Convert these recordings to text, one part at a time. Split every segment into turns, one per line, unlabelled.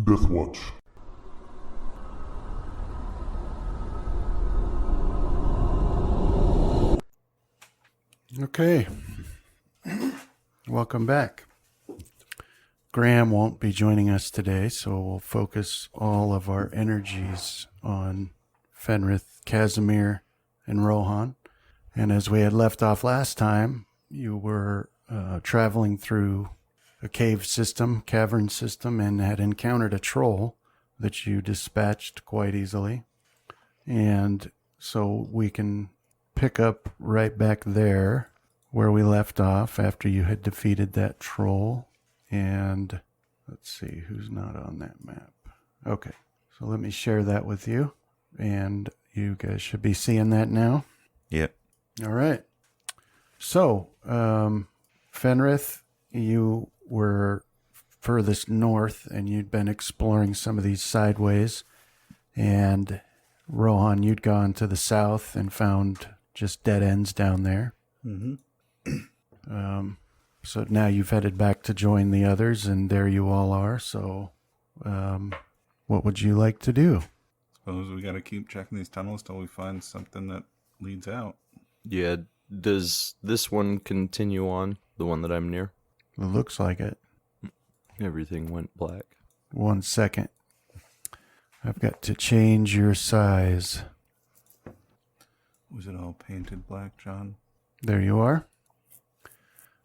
Death Watch.
Okay. Welcome back. Graham won't be joining us today, so we'll focus all of our energies on Fenrith, Casimir, and Rohan. And as we had left off last time, you were traveling through a cave system, cavern system, and had encountered a troll that you dispatched quite easily. And so we can pick up right back there where we left off after you had defeated that troll. And let's see who's not on that map. Okay, so let me share that with you. And you guys should be seeing that now.
Yep.
All right. So, Fenrith, you were furthest north and you'd been exploring some of these sideways. And Rohan, you'd gone to the south and found just dead ends down there.
Mm-hmm.
So now you've headed back to join the others, and there you all are. So, what would you like to do?
Suppose we gotta keep checking these tunnels till we find something that leads out.
Yeah, does this one continue on, the one that I'm near?
It looks like it.
Everything went black.
1 second. I've got to change your size.
Was it all painted black, John?
There you are.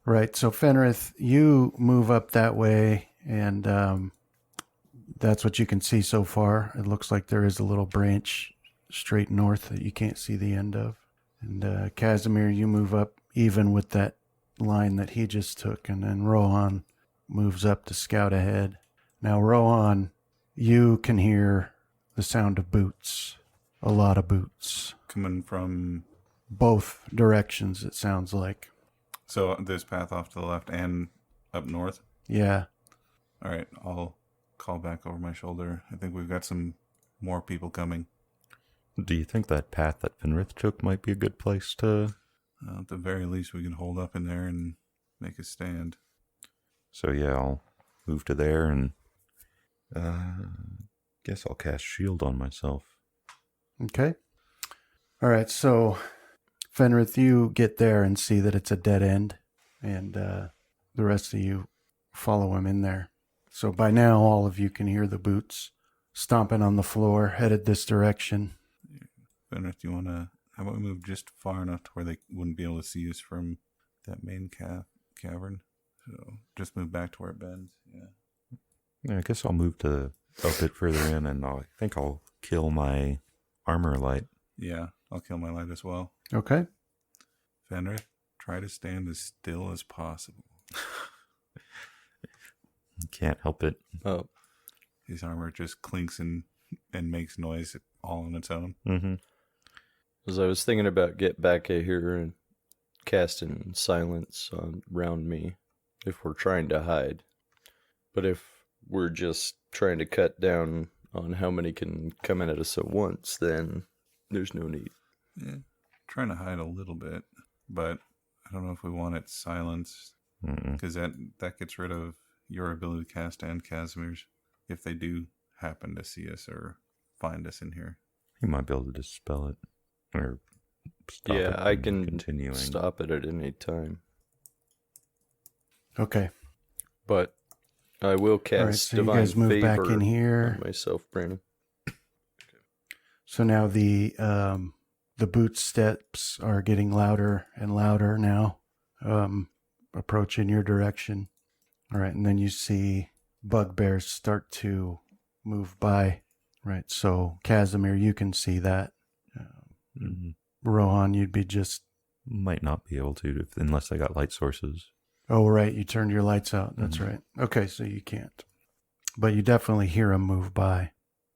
Right, so Fenrith, you move up that way, and that's what you can see so far. It looks like there is a little branch straight north that you can't see the end of. And Casimir, you move up even with that line that he just took, and then Rohan moves up to scout ahead. Now, Rohan, you can hear the sound of boots, a lot of boots.
Coming from...
Both directions, it sounds like.
So this path off to the left and up north?
Yeah.
All right, I'll call back over my shoulder. I think we've got some more people coming.
Do you think that path that Fenrith took might be a good place to...
At the very least, we can hold up in there and make a stand.
So yeah, I'll move to there and... guess I'll cast shield on myself.
Okay. All right, so Fenrith, you get there and see that it's a dead end, and the rest of you follow him in there. So by now, all of you can hear the boots stomping on the floor, headed this direction.
Fenrith, do you want to... How about we move just far enough to where they wouldn't be able to see us from that main cavern? So just move back to where it bends, yeah.
Yeah, I guess I'll move to a bit further in, and I think I'll kill my armor light.
Yeah, I'll kill my light as well.
Okay.
Fenrith, try to stand as still as possible.
Can't help it.
Oh,
His armor just clinks and makes noise all on its own.
Mm-hmm.
as I was thinking about get back here and casting silence around me if we're trying to hide. But if we're just trying to cut down on how many can come in at us at once, then there's no need.
Yeah, trying to hide a little bit, but I don't know if we want it silenced, because that gets rid of your ability to cast and Casimir's if they do happen to see us or find us in here.
You might be able to dispel it. Or stop it
I
from
can
continuing.
stop it at any time.
Okay.
But I will
All right,
cast
so you
Divine
guys move back
Favor
in here.
on myself, Brandon.
So now the boot steps are getting louder and louder now, approaching your direction. All right, and then you see bugbears start to move by. Right, so Casimir, you can see that. Rohan, you'd be just...
Might not be able to unless I got light sources.
Oh, right, you turned your lights out. That's right. Okay, so you can't. But you definitely hear them move by.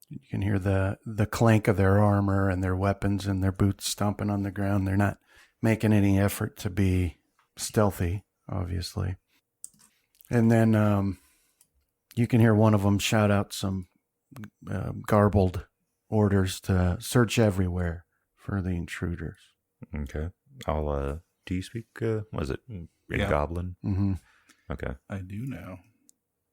You can hear the clank of their armor and their weapons and their boots stomping on the ground. They're not making any effort to be stealthy, obviously. And then you can hear one of them shout out some garbled orders to search everywhere for the intruders.
Okay. I'll, do you speak, was it in
Yeah.
Goblin?
Mm-hmm.
Okay.
I do now.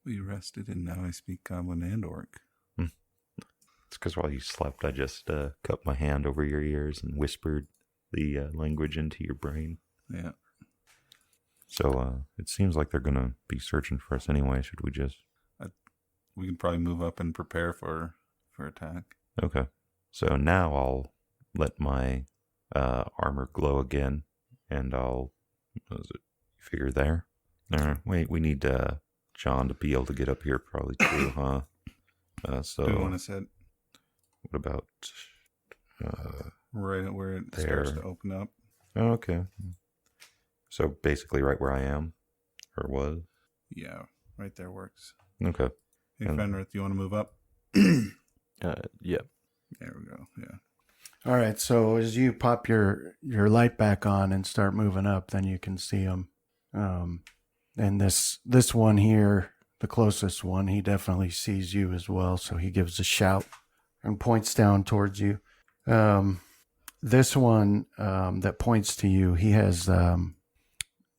We rested and now I speak Goblin and Orc.
It's because while you slept, I just cupped my hand over your ears and whispered the language into your brain.
Yeah.
So it seems like they're going to be searching for us anyway. Should we just...
We can probably move up and prepare for attack.
Okay. So now I'll let my armor glow again, and I'll... What is it? Figure there? Wait, we need John to be able to get up here probably too, huh? So...
Do you want to set...
What about...
right where it
there.
starts to open up?
Oh, okay. So basically right where I am, or was.
Yeah, right there works.
Okay.
Hey, Fenrith, you want to move up?
Yeah.
There we go. Yeah.
All right. So as you pop your light back on and start moving up, then you can see him. And this one here, the closest one, he definitely sees you as well. So he gives a shout and points down towards you. This one that points to you, he has.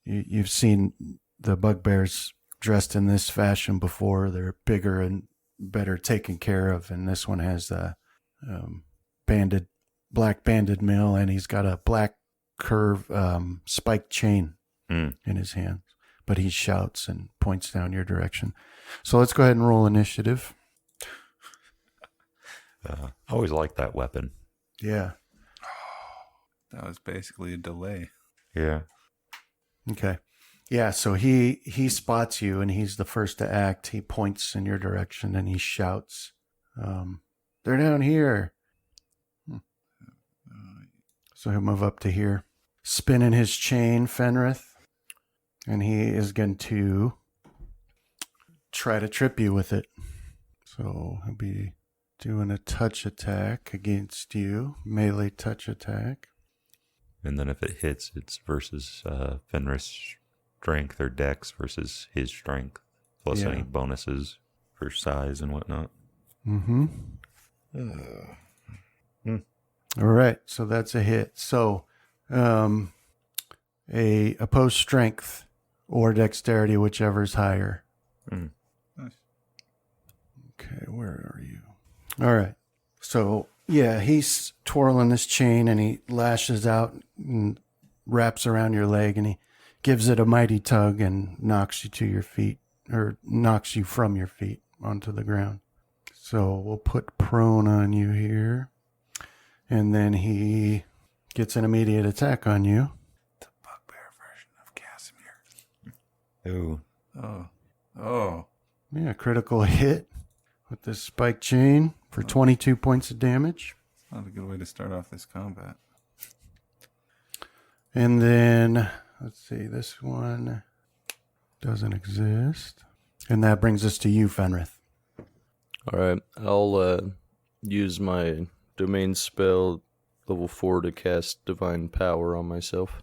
You've seen the bugbears dressed in this fashion before. They're bigger and better taken care of. And this one has a black banded mill, and he's got a black curve spiked chain in his hand. But he shouts and points down your direction. So let's go ahead and roll initiative.
I always liked that weapon.
Yeah.
That was basically a delay.
Yeah.
Okay. Yeah, so he spots you, and he's the first to act. He points in your direction, and he shouts, they're down here. So he'll move up to here, spinning his chain, Fenrith, and he is going to try to trip you with it. So he'll be doing a touch attack against you, melee touch attack.
And then if it hits, it's versus Fenrith's strength or dex versus his strength, plus any bonuses for size and whatnot.
Mm-hmm. All right, so that's a hit. So a opposed strength or dexterity, whichever's higher.
Nice.
Okay, where are you? All right. So, yeah, he's twirling this chain, and he lashes out and wraps around your leg, and he gives it a mighty tug and knocks you to your feet, or knocks you from your feet onto the ground. So we'll put prone on you here. And then he gets an immediate attack on you.
The bugbear version of Casimir.
Ooh.
Oh.
Yeah, critical hit with this spike chain for 22 points of damage.
Not a good way to start off this combat.
And then, let's see, this one doesn't exist. And that brings us to you, Fenrith.
All right. I'll use my domain spell level 4 to cast divine power on myself.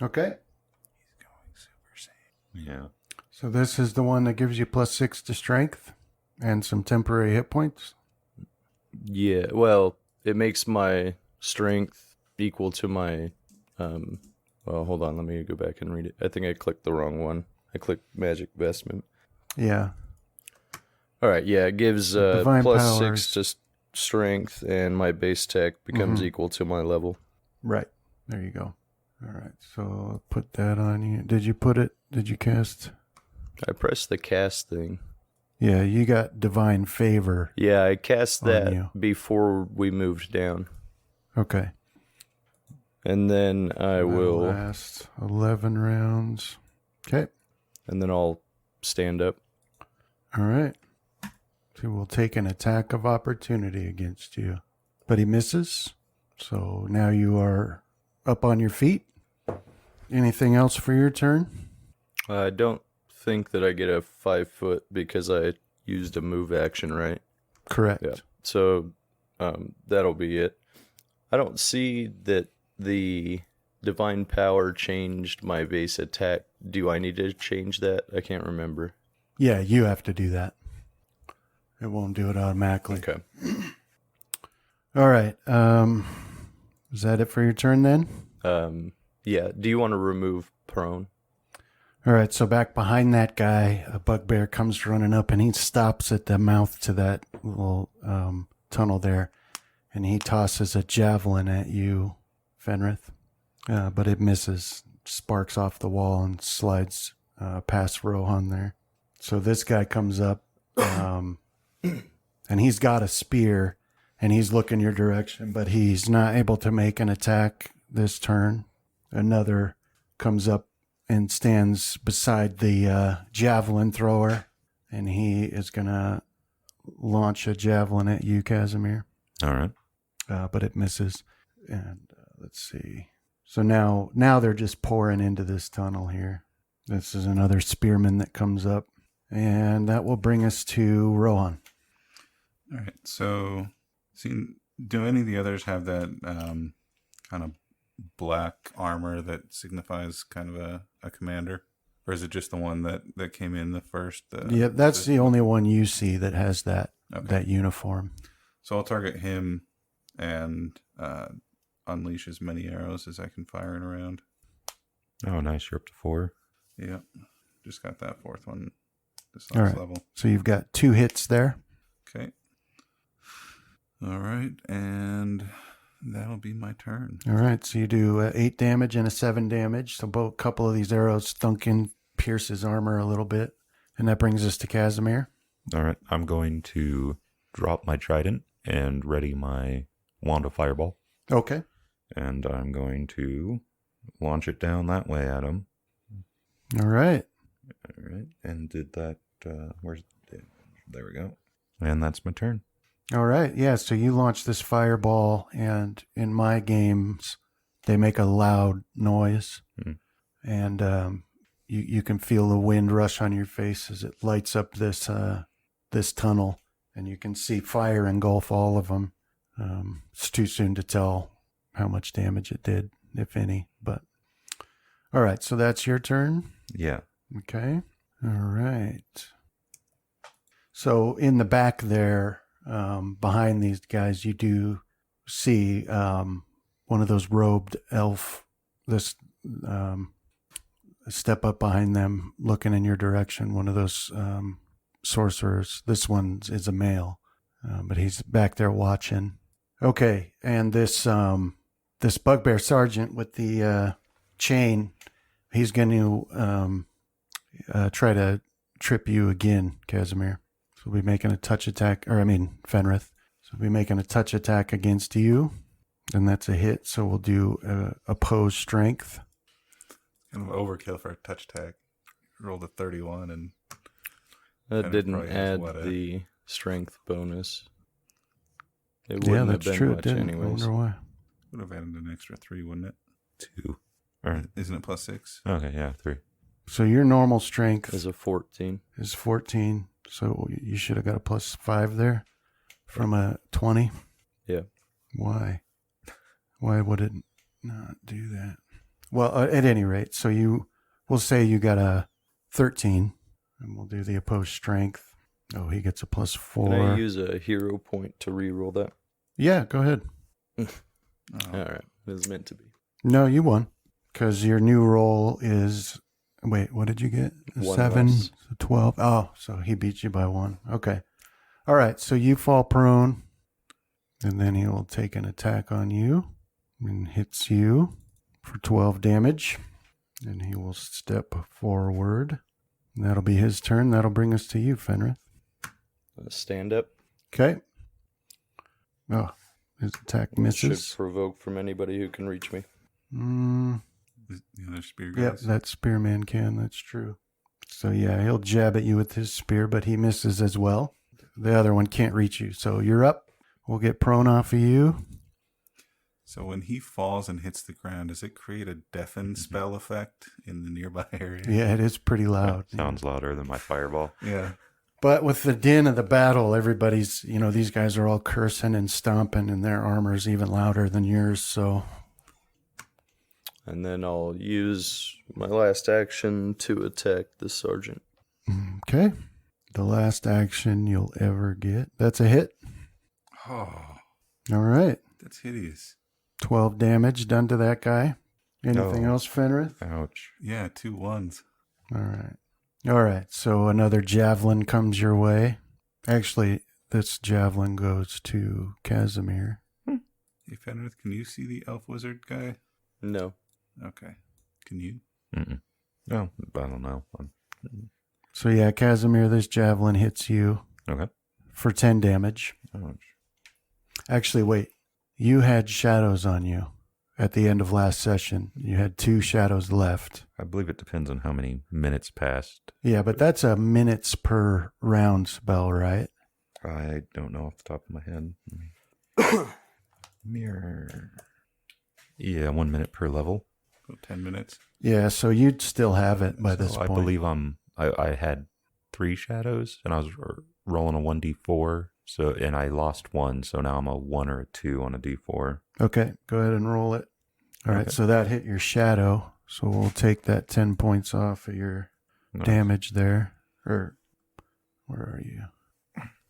Okay.
He's going Super Saiyan.
Yeah.
So this is the one that gives you +6 to strength and some temporary hit points.
Yeah, well, it makes my strength equal to my well, hold on, let me go back and read it. I think I clicked the wrong one. I clicked magic vestment.
Yeah.
All right, yeah, it gives
Divine
+6
powers.
to strength, and my base tech becomes equal to my level.
Right. There you go. All right. So I'll put that on you. Did you cast?
I pressed the cast thing.
Yeah, you got divine favor.
Yeah, I cast
On
that
you.
before we moved down.
Okay.
And then I
That'll
will,
last 11 rounds. Okay.
and then I'll stand up.
All right. So we'll take an attack of opportunity against you. But he misses. So now you are up on your feet. Anything else for your turn?
I don't think that I get a 5 foot because I used a move action, right?
Correct.
Yeah. So that'll be it. I don't see that the divine power changed my base attack. Do I need to change that? I can't remember.
Yeah, you have to do that. It won't do it automatically.
Okay.
All right. Is that it for your turn then?
Yeah. Do you want to remove prone?
All right, so back behind that guy, a bugbear comes running up, and he stops at the mouth to that little tunnel there, and he tosses a javelin at you, Fenrith, but it misses, sparks off the wall, and slides past Rohan there. So this guy comes up, and he's got a spear, and he's looking your direction, but he's not able to make an attack this turn. Another comes up and stands beside the javelin thrower, and he is going to launch a javelin at you, Casimir.
All right.
But it misses. And let's see. So now they're just pouring into this tunnel here. This is another spearman that comes up, and that will bring us to Rohan.
All right. So, do any of the others have that kind of black armor that signifies kind of a commander? Or is it just the one that came in the first?
Yeah, that's the only one you see that has that uniform.
So I'll target him and unleash as many arrows as I can fire in a round.
Oh, nice. You're up to 4.
Yeah. Just got that 4th one this
All
last
right.
level.
So you've got 2 hits there.
Okay. All right. And that'll be my turn.
All right. So you do 8 damage and a 7 damage. So both couple of these arrows thunk in, pierce his armor a little bit. And that brings us to Casimir.
All right. I'm going to drop my trident and ready my wand of fireball.
Okay.
And I'm going to launch it down that way at him.
All right.
All right. And did that, where's the damage? There we go. And that's my turn.
All right. Yeah. So you launch this fireball, and in my games, they make a loud noise. And you can feel the wind rush on your face as it lights up this tunnel, and you can see fire engulf all of them. It's too soon to tell how much damage it did, if any. But all right. So that's your turn.
Yeah.
Okay. All right. So in the back there, behind these guys, you do see one of those robed elf, this step up behind them, looking in your direction. One of those sorcerers. This one is a male, but he's back there watching. Okay, and this bugbear sergeant with the chain, he's going to try to trip you again, Casimir. So we'll be making a touch attack, Fenrith. So we'll be making a touch attack against you, and that's a hit. So we'll do opposed strength.
Kind of overkill for a touch attack. Rolled a 31 and
that
and
didn't
probably has
add the strength bonus. It
Yeah,
wouldn't
that's
have been
true. It
much
didn't. I
anyways.
wonder why.
would have added an extra 3, wouldn't it?
2. All right.
Isn't it plus 6?
Okay, yeah, 3.
So your normal strength
As a 14.
is 14. So you should have got a plus 5 there from a 20.
Yeah.
Why? Why would it not do that? Well, at any rate, so we'll say you got a 13, and we'll do the opposed strength. Oh, he gets a plus 4.
Can I use a hero point to reroll that?
Yeah, go ahead.
All right. It was meant to be.
No, you won, because your new roll is... Wait, what did you get?
1
7,
less.
12. Oh, so he beat you by 1. Okay. All right, so you fall prone, and then he will take an attack on you and hits you for 12 damage. And he will step forward. And that'll be his turn. That'll bring us to you, Fenrith.
Stand up.
Okay. Oh, his attack misses.
Should provoke from anybody who can reach me.
The other spear
Yep,
guys.
that spearman can. That's true. So, yeah, he'll jab at you with his spear, but he misses as well. The other one can't reach you. So you're up. We'll get prone off of you.
So when he falls and hits the ground, does it create a deafen spell effect in the nearby area?
Yeah, it is pretty loud.
Sounds louder than my fireball.
Yeah.
But with the din of the battle, everybody's, these guys are all cursing and stomping, and their armor's even louder than yours. So,
And then I'll use my last action to attack the sergeant.
okay. The last action you'll ever get. That's a hit.
Oh,
All right.
that's hideous.
12 damage done to that guy. Anything
No.
else, Fenrith?
Ouch.
Yeah, 2 1s.
All right. So another javelin comes your way. Actually, this javelin goes to Casimir.
Hey, Fenrith, can you see the elf wizard guy?
No.
Okay. Can you?
Mm-mm. No, I don't know.
So yeah, Casimir, this javelin hits you
Okay.
for 10 damage.
Oh,
Actually, wait. You had shadows on you at the end of last session. You had 2 shadows left.
I believe it depends on how many minutes passed.
Yeah, but that's a minutes per round spell, right?
I don't know off the top of my head. Mirror. Yeah, 1 minute per level.
So 10 minutes.
Yeah, so you'd still have it by this
So I
point.
believe I had 3 shadows, and I was rolling a 1d4. So, and I lost 1, so now I'm a 1 or a 2 on a d4.
Okay, go ahead and roll it. All right,
Okay.
so that hit your shadow. So we'll take that 10 points off of your damage there. Or where are you?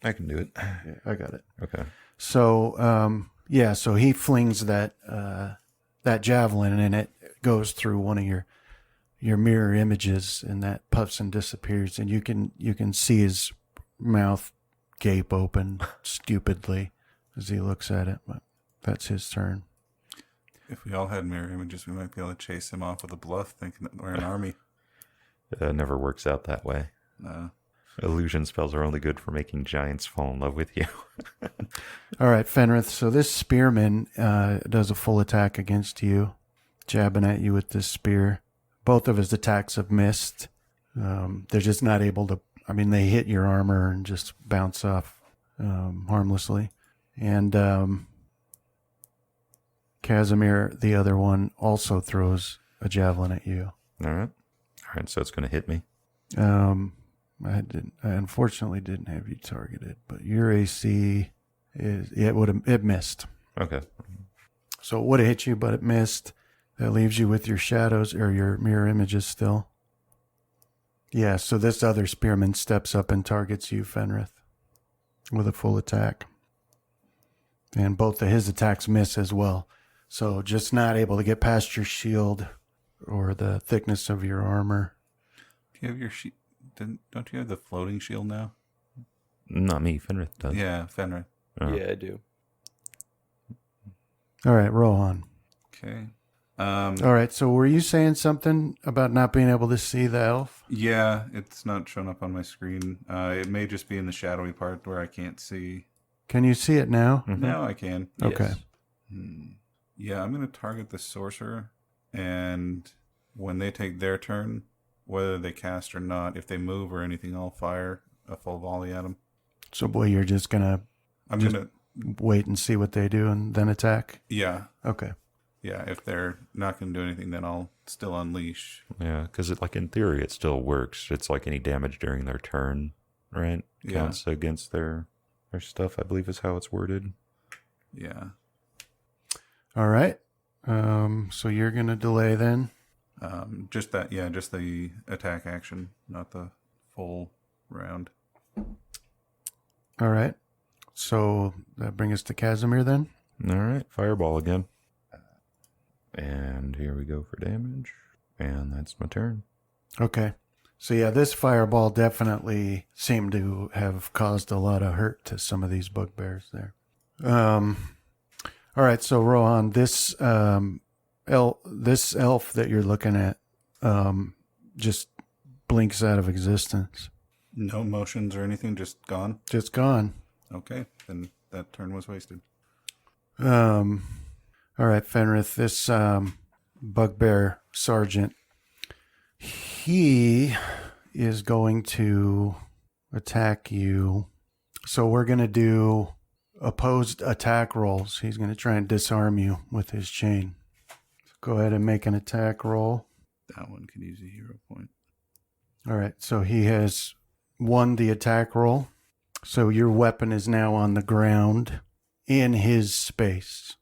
I can do it.
Yeah, I got it.
Okay.
So yeah, so he flings that that javelin and it goes through one of your mirror images, and that puffs and disappears, and you can see his mouth gape open stupidly as he looks at it. But that's his turn.
If we all had mirror images, we might be able to chase him off with a bluff, thinking that we're an army.
It never works out that way. Illusion spells are only good for making giants fall in love with you.
All right, Fenrith. So this spearman does a full attack against you, jabbing at you with this spear. Both of his attacks have missed. They're just not able to. I mean, they hit your armor and just bounce off harmlessly. And Casimir, the other one, also throws a javelin at you.
All right. So it's going to hit me.
I unfortunately didn't have you targeted, but your AC it missed.
Okay.
So it would have hit you, but it missed. That leaves you with your shadows or your mirror images still. Yeah, so this other spearman steps up and targets you, Fenrith, with a full attack. And both of his attacks miss as well. So just not able to get past your shield or the thickness of your armor.
Do you have your don't you have the floating shield now?
Not me. Fenrith does.
Yeah, Fenrith.
Oh.
Yeah, I do.
All right, Rohan.
Okay.
All right, so were you saying something about not being able to see the elf?
Yeah, it's not showing up on my screen. It may just be in the shadowy part where I can't see.
Can you see it now?
Mhm.
Now I can.
Okay.
Yes.
Yeah, I'm going to target the sorcerer, and when they take their turn, whether they cast or not, if they move or anything, I'll fire a full volley at them.
So, boy, you're just going to
I'm
Just-
going to,
wait and see what they do and then attack?
yeah.
Okay.
Yeah, if they're not going to do anything, then I'll still unleash.
Yeah, because in theory, it still works. It's like any damage during their turn, right?
Yeah.
Counts against their stuff, I believe is how it's worded.
Yeah.
All right. So you're going to delay then?
Just the attack action, not the full round.
All right. So that brings us to Casimir then?
All right, fireball again. And here we go for damage. And that's my turn.
Okay. So yeah, this fireball definitely seemed to have caused a lot of hurt to some of these bugbears there. All right, so Rohan, this elf that you're looking at just blinks out of existence.
No motions or anything, just gone.
Just gone.
Okay, then that turn was wasted.
All right, Fenrith, this bugbear sergeant, he is going to attack you. So we're going to do opposed attack rolls. He's going to try and disarm you with his chain. So go ahead and make an attack roll.
That one could use a hero point.
All right, so he has won the attack roll. So your weapon is now on the ground in his space.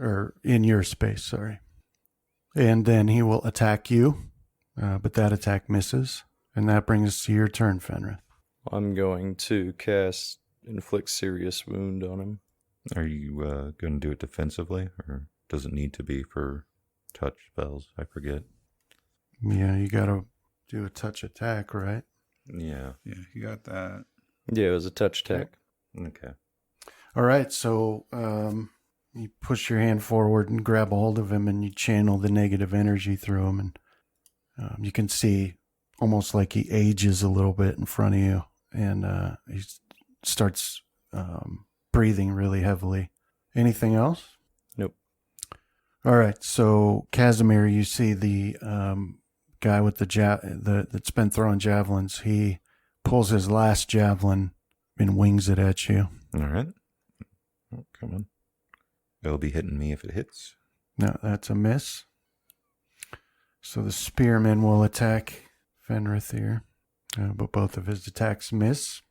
Or in your space, sorry. And then he will attack you, but that attack misses. And that brings us to your turn, Fenrith.
I'm going to cast Inflict Serious Wound on him.
Are you going to do it defensively? Or does it need to be for touch spells? I forget.
Yeah, you gotta do a touch attack, right?
Yeah.
Yeah, you got that.
Yeah, it was a touch attack.
Okay.
All right, so you push your hand forward and grab a hold of him, and you channel the negative energy through him, and you can see almost like he ages a little bit in front of you, and he starts breathing really heavily. Anything else?
Nope.
All right, so Casimir, you see the guy with that's been throwing javelins. He pulls his last javelin and wings it at you.
All right. Oh, come on. It'll be hitting me if it hits.
No, that's a miss. So the spearman will attack Fenrith here, but both of his attacks miss.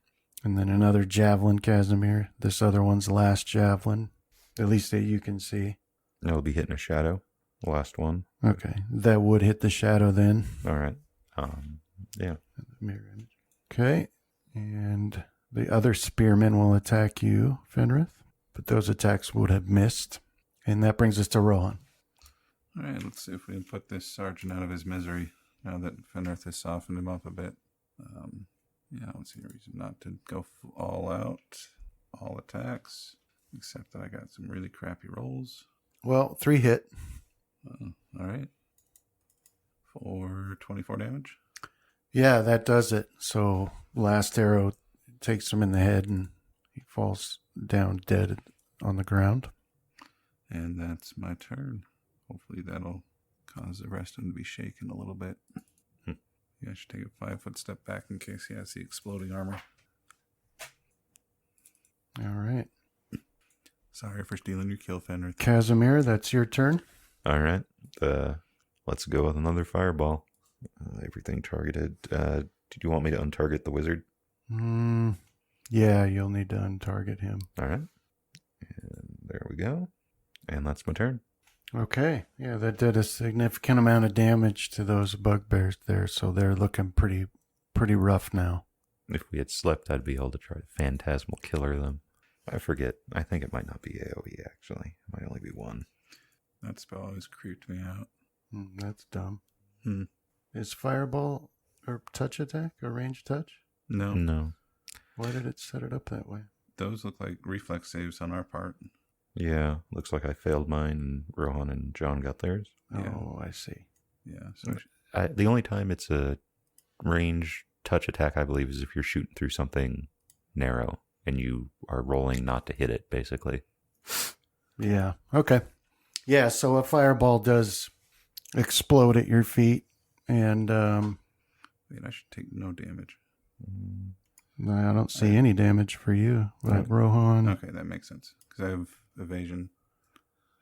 And then another javelin, Casimir. This other one's last javelin, at least that you can see.
It'll be hitting a shadow. Last one.
Okay, that would hit the shadow then.
All right. Yeah.
Mirror image. Okay, and the other spearman will attack you, Fenrith, but those attacks would have missed. And that brings us to Rohan.
All right, let's see if we can put this sergeant out of his misery now that Fenrith has softened him up a bit. Yeah, I don't see a reason not to go all out, all attacks, except that I got some really crappy rolls.
Well, 3 hit.
All right. For 24 damage.
Yeah, that does it. So last arrow takes him in the head and he falls down dead on the ground.
And that's my turn. Hopefully that'll cause the rest of them to be shaken a little bit. Yeah, I should take a 5-foot step back in case he has the exploding armor.
All right.
Sorry for stealing your kill, Fenrith.
Casimir, that's your turn.
All right. Let's go with another fireball. Everything targeted. Did you want me to untarget the wizard?
Yeah, you'll need to untarget him.
All right. And there we go. And that's my turn.
Okay. Yeah, that did a significant amount of damage to those bugbears there, so they're looking pretty rough now.
If we had slept, I'd be able to try to phantasmal killer them. I forget. I think it might not be AoE, actually. It might only be 1.
That spell always creeped me out.
That's dumb. Is fireball or touch attack a range touch?
No.
No.
Why did it set it up that way?
Those look like reflex saves on our part.
Yeah, looks like I failed mine, and Rohan and John got theirs.
Yeah.
Oh, I see.
Yeah. So
The only time it's a range touch attack, I believe, is if you're shooting through something narrow and you are rolling not to hit it, basically.
Yeah. Okay. Yeah, so a fireball does explode at your feet, and
wait, I should take no damage.
I don't see any damage for you, but Rohan.
Okay, that makes sense. Because I have evasion,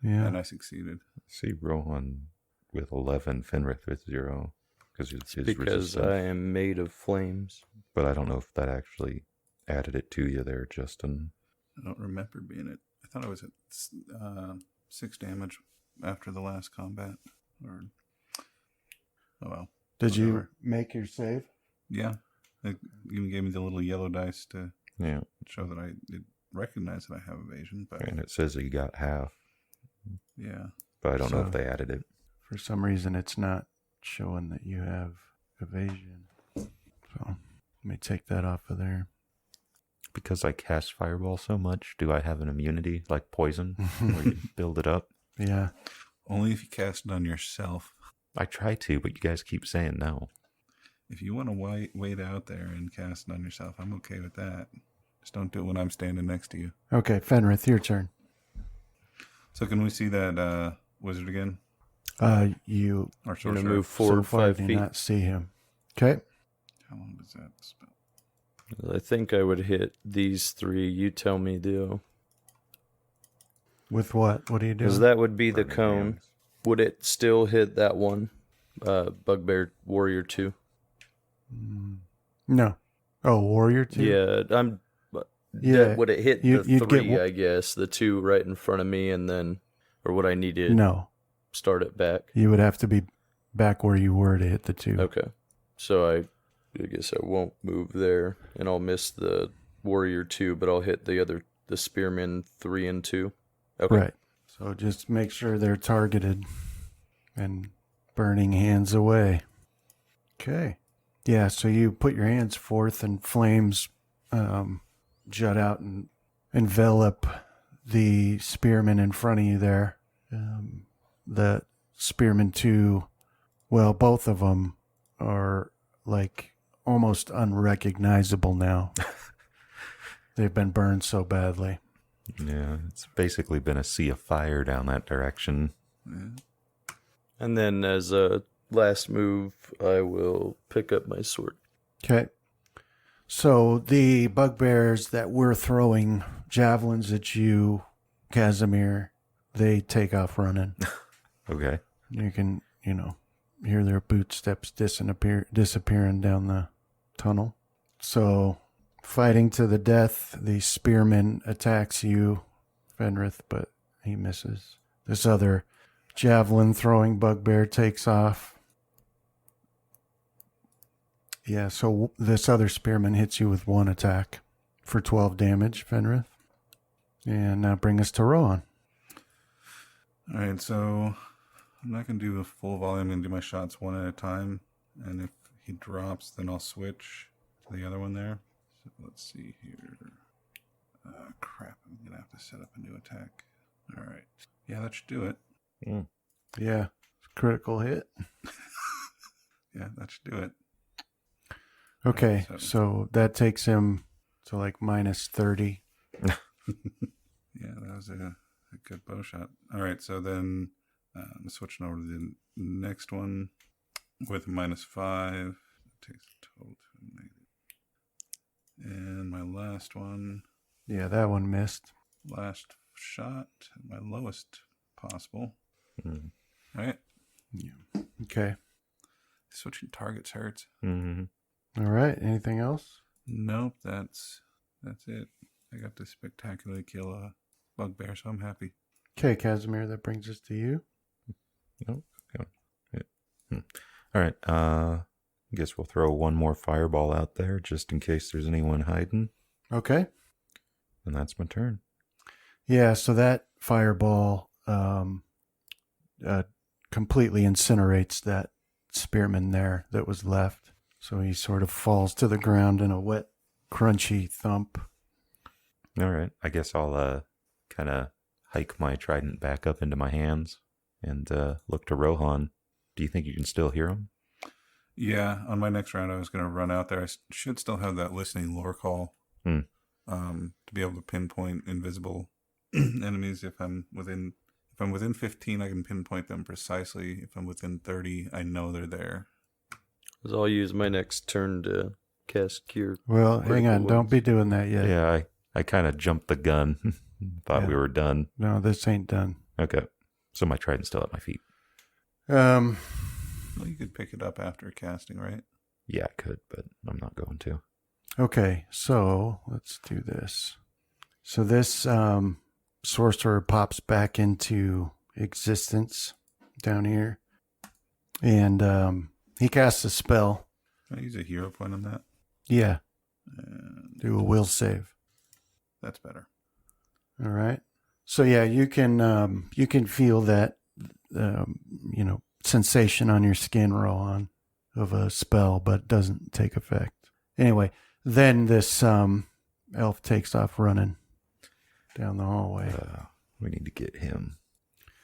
Yeah.
and I succeeded.
See Rohan with 11, Fenrith with 0. Because
Because I am made of flames.
But I don't know if that actually added it to you there, Justin.
I don't remember being it. I thought I was at 6 damage after the last combat. Or oh well.
Did you
Whatever.
make your save?
Yeah. It even gave me the little yellow dice to
Yeah.
show that it recognized that I have evasion. But
And it says that you got half.
yeah.
But I don't know
So-
if they added it.
For some reason, it's not showing that you have evasion. So let me take that off of there.
Because I cast Fireball so much, do I have an immunity like poison where you build it up?
Yeah.
Only if you cast it on yourself.
I try to, but you guys keep saying no.
If you want to wait out there and cast it on yourself, I'm okay with that. Just don't do it when I'm standing next to you.
Okay, Fenrith, your turn.
So can we see that wizard again?
You
Or
I'm going
sorcerer?
to move
so
forward
far
5
do
feet.
not see him. Okay.
How long does that spell?
I think I would hit these 3. You tell me, Dio.
With what? What are you doing?
Because that would be the
Burning
cone.
hands.
Would it still hit that one? Bugbear Warrior 2?
No. Oh, Warrior 2?
Yeah, I'm...
Yeah.
Would it hit
You'd
the
get
3, I guess? The 2 right in front of me, and then... Or would I need to
No.
start it back?
You would have to be back where you were to hit the 2.
Okay. So I guess I won't move there, and I'll miss the Warrior 2, but I'll hit the Spearman 3 and 2. Okay.
Right. So just make sure they're targeted and burning hands away. Okay. Yeah, so you put your hands forth and flames jut out and envelop the spearman in front of you there. The spearman too, well, both of them are like almost unrecognizable now. They've been burned so badly.
Yeah, it's basically been a sea of fire down that direction.
Yeah.
And then as a last move, I will pick up my sword.
Okay. So the bugbears that were throwing javelins at you, Casimir, they take off running.
Okay.
You can, hear their bootsteps disappearing down the tunnel. So, fighting to the death, the spearman attacks you, Fenrith, but he misses. This other javelin throwing bugbear takes off. Yeah, so this other spearman hits you with 1 attack for 12 damage, Fenrith. And now bring us to Rohan.
All right, so I'm not going to do a full volume. I'm going to do my shots one at a time. And if he drops, then I'll switch to the other one there. So let's see here. Crap, I'm going to have to set up a new attack. All right. Yeah, that should do it.
Mm.
Yeah, critical hit.
Yeah, that should do it.
Okay,
Right,
so that takes him to like minus 30.
Yeah, that was a good bow shot. All right, so then I'm switching over to the next one with -5. It takes the total to a negative. And my last one,
Yeah, that one missed.
last shot, my lowest possible.
Mm.
Right?
Yeah. Okay.
Switching targets hurts.
Mm-hmm.
All right. Anything else?
Nope, that's it. I got to spectacularly kill a bugbear, so I'm happy.
Okay, Casimir, that brings us to you.
Oh, okay. Yeah. All right. I guess we'll throw one more fireball out there just in case there's anyone hiding.
Okay.
And that's my turn.
Yeah, so that fireball completely incinerates that spearman there that was left. So he sort of falls to the ground in a wet, crunchy thump.
All right. I guess I'll kind of hike my trident back up into my hands and look to Rohan. Do you think you can still hear him?
Yeah, on my next round, I was going to run out there. I should still have that listening lore call to be able to pinpoint invisible enemies. If I'm within 15, I can pinpoint them precisely. If I'm within 30, I know they're there.
So I'll use my next turn to cast Cure.
Well, hang on. Don't be doing that yet.
Yeah, I kind of jumped the gun. Thought we were done.
No, this ain't done.
Okay. So my trident's still at my feet.
Well, you could pick it up after casting, right?
Yeah, I could, but I'm not going to.
Okay, so let's do this. So this sorcerer pops back into existence down here. And he casts a spell.
Can I use a hero point on that?
Yeah,
And
do a will save.
that's better.
All right. So yeah, you can feel that sensation on your skin, Rohan, of a spell, but it doesn't take effect. Anyway, then this elf takes off running down the hallway.
We need to get him.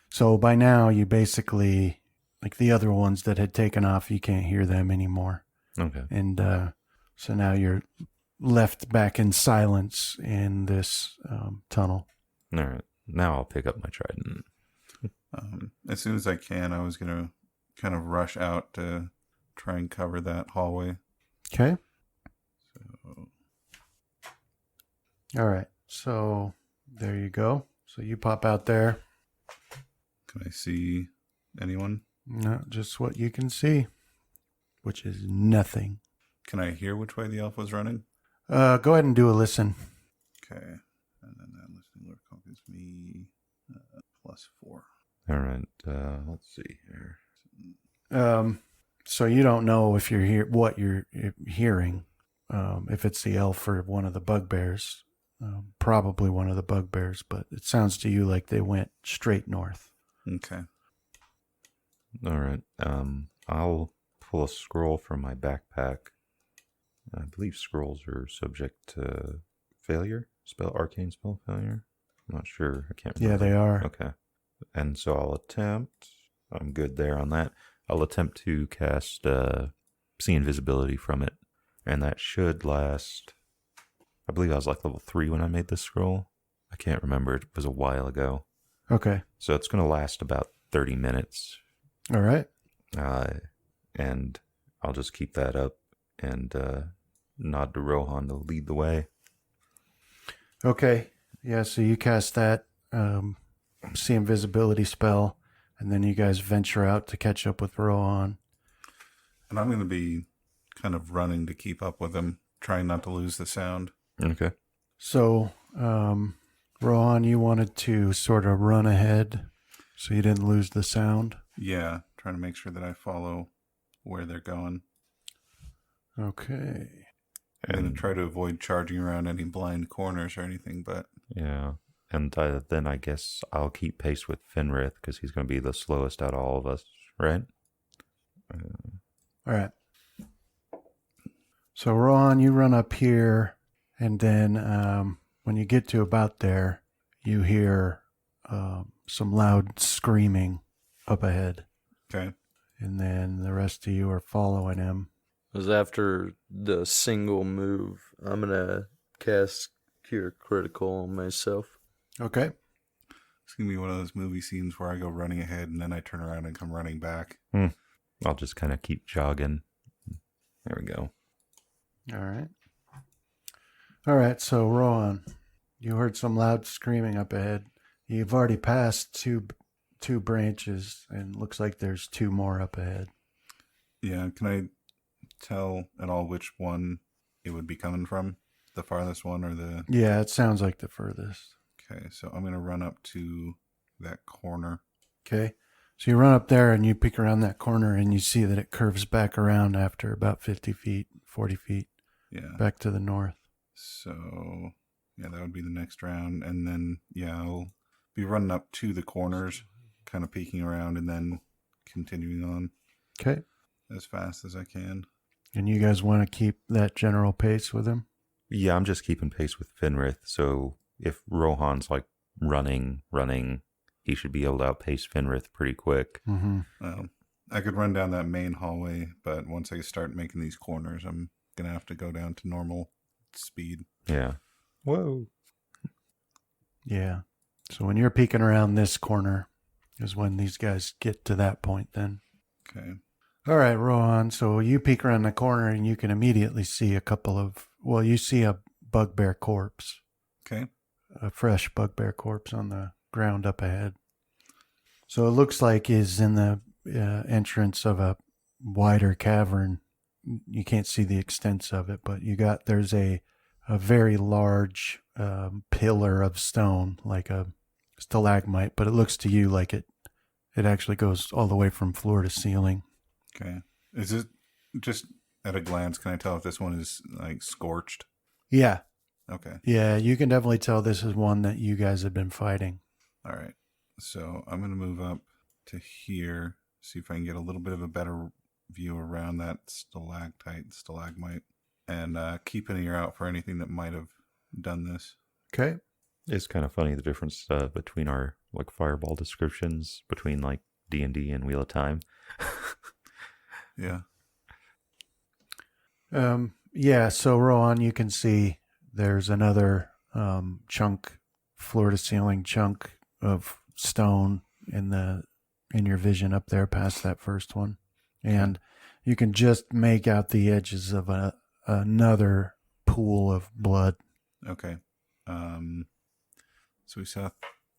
So by now, you basically, like the other ones that had taken off, you can't hear them anymore.
Okay.
And so now you're left back in silence in this tunnel.
All right. Now I'll pick up my trident.
As soon as I can, I was going to kind of rush out to try and cover that hallway.
Okay.
So,
All right. So there you go. So you pop out there.
can I see anyone?
No, just what you can see, which is nothing.
Can I hear which way the elf was running?
Go ahead and do a listen.
Okay. And then that listening lore call gives me +4.
All right. Let's see here.
So you don't know if you're what you're hearing. If it's the elf or one of the bugbears, probably one of the bugbears, but it sounds to you like they went straight north.
Okay.
All right. I'll pull a scroll from my backpack. I believe scrolls are subject to failure, arcane spell failure. I'm not sure. I can't remember.
Yeah, they are.
Okay. And so I'll attempt. I'm good there on that. I'll attempt to cast see invisibility from it, and that should last. I believe I was like level 3 when I made this scroll. I can't remember. It was a while ago.
Okay.
So it's going to last about 30 minutes.
All right.
And I'll just keep that up and nod to Rohan to lead the way.
Okay. Yeah, so you cast that see invisibility spell, and then you guys venture out to catch up with Rohan.
And I'm going to be kind of running to keep up with him, trying not to lose the sound.
Okay.
So, Rohan, you wanted to sort of run ahead so you didn't lose the sound?
Yeah, trying to make sure that I follow where they're going.
Okay.
I'm going to try to avoid charging around any blind corners or anything, but...
Yeah. And then I guess I'll keep pace with Fenrith because he's going to be the slowest out of all of us, right?
All right. So, Rohan, you run up here, and then when you get to about there, you hear some loud screaming up ahead.
Okay.
And then the rest of you are following him.
Because after the single move, I'm going to cast Cure Critical on myself.
Okay.
It's going to be one of those movie scenes where I go running ahead and then I turn around and come running back.
I'll just kind of keep jogging. There we go.
All right. All right, so Rohan, you heard some loud screaming up ahead. You've already passed two branches, and looks like there's 2 more up ahead.
Yeah, can I tell at all which one it would be coming from? The farthest one or the...
Yeah, it sounds like the furthest.
Okay, so I'm going to run up to that corner.
Okay. So you run up there and you peek around that corner and you see that it curves back around after about 50 feet, 40 feet.
Yeah.
Back to the north.
So, yeah, that would be the next round. And then, yeah, I'll be running up to the corners, kind of peeking around and then continuing on.
Okay.
As fast as I can.
And you guys want to keep that general pace with him?
Yeah, I'm just keeping pace with Fenrith. So if Rohan's like running, he should be able to outpace Fenrith pretty quick.
Mm-hmm.
I could run down that main hallway, but once I start making these corners, I'm going to have to go down to normal speed.
Yeah. Whoa.
Yeah. So when you're peeking around this corner is when these guys get to that point then.
Okay.
All right, Rohan. So you peek around the corner and you can immediately see you see a bugbear corpse.
Okay.
A fresh bugbear corpse on the ground up ahead. So it looks like is in the entrance of a wider cavern. You can't see the extents of it, but there's a very large pillar of stone, like a stalagmite, but it looks to you like it actually goes all the way from floor to ceiling.
Okay. Is it just at a glance, can I tell if this one is like scorched?
Yeah.
Okay.
Yeah, you can definitely tell this is one that you guys have been fighting.
All right. So I'm going to move up to here, see if I can get a little bit of a better view around that stalagmite, and keep an ear out for anything that might have done this.
Okay.
It's kind of funny the difference between our like fireball descriptions between like D&D and Wheel of Time.
Yeah.
Yeah, so Rohan, you can see there's another floor to ceiling chunk of stone in your vision up there past that first one. And you can just make out the edges of another pool of blood.
Okay. So we saw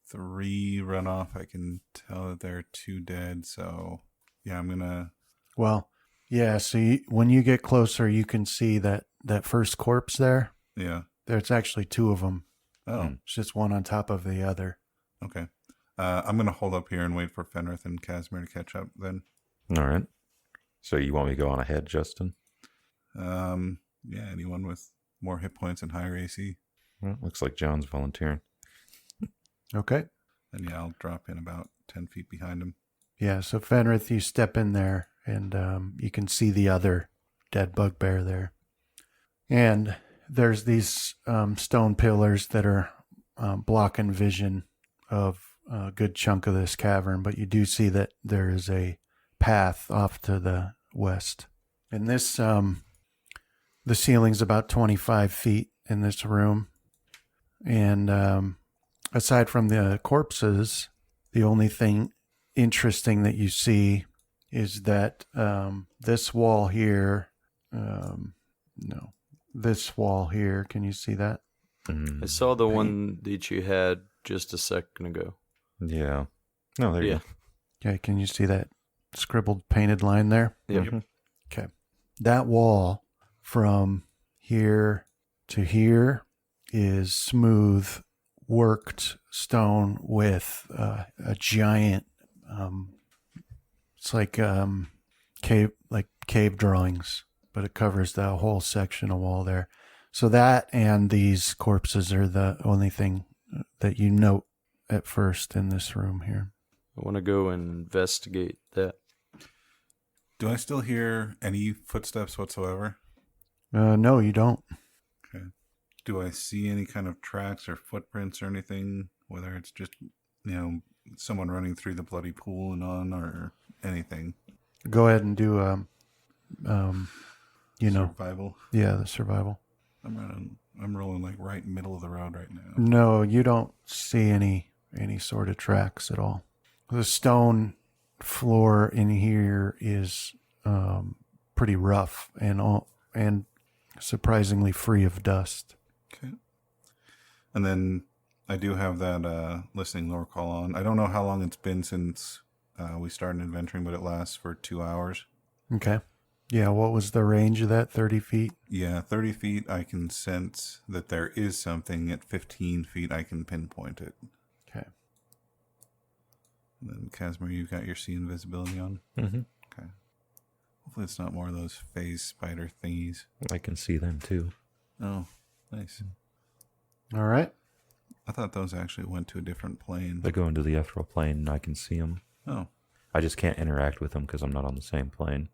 3 run off. I can tell that there are 2 dead. So yeah, I'm gonna.
Well, yeah. So when you get closer, you can see that first corpse there.
Yeah.
There's actually 2 of them.
Oh.
It's just one on top of the other.
Okay. I'm gonna hold up here and wait for Fenrith and Casimir to catch up. Then.
All right. So you want me to go on ahead, Justin?
Yeah. Anyone with more hit points and higher AC.
Well, looks like John's volunteering.
Okay.
Then yeah, I'll drop in about 10 feet behind him.
Yeah, so Fenrith, you step in there, And you can see the other dead bugbear there. And there's these stone pillars that are blocking vision of a good chunk of this cavern, but you do see that there is a path off to the west. And this, the ceiling's about 25 feet in this room. And aside from the corpses, the only thing interesting that you see is that this wall here, this wall here, can you see that?
I saw the one that you had just a second ago.
Yeah. No, there you go.
Okay, can you see that scribbled painted line there?
Yep.
Okay. That wall from here to here is smooth worked stone with a giant it's like cave drawings, but it covers the whole section of wall there. So that and these corpses are the only thing that you note at first in this room here.
I want to go investigate that.
Do I still hear any footsteps whatsoever?
No, you don't.
Okay. Do I see any kind of tracks or footprints or anything? Whether it's just, someone running through the bloody pool and on, or anything?
Go ahead and do
survival.
Yeah, the survival.
I'm rolling like right middle of the road right now.
No, you don't see any sort of tracks at all. The stone floor in here is pretty rough and surprisingly free of dust.
Okay. And then I do have that listening lore call on. I don't know how long it's been since we started adventuring, but it lasts for 2 hours.
Okay. Yeah, what was the range of that? 30 feet?
Yeah, 30 feet I can sense that there is something. At 15 feet I can pinpoint it.
Okay.
And then Casimir, you've got your see invisibility on?
Mm-hmm.
Okay. Hopefully it's not more of those phase spider thingies.
I can see them too.
Oh, nice.
All right.
I thought those actually went to a different plane.
They go into the ethereal plane and I can see them.
Oh.
I just can't interact with them because I'm not on the same plane.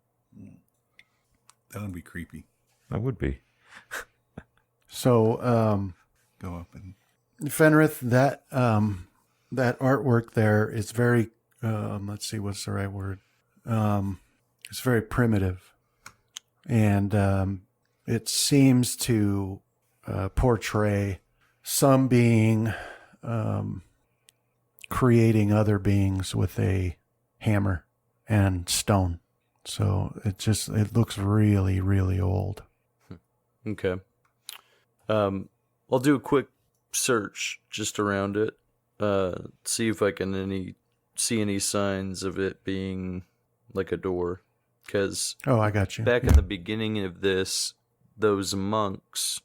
That would be creepy.
I would be.
So,
Go up and...
Fenrith, that artwork there is very, let's see, what's the right word? It's very primitive. And it seems to portray some being creating other beings with a hammer and stone. So it looks really, really old.
Okay. I'll do a quick search just around it. See if I can see any signs of it being like a door. Because
I got you.
Back in the beginning of this, those monks,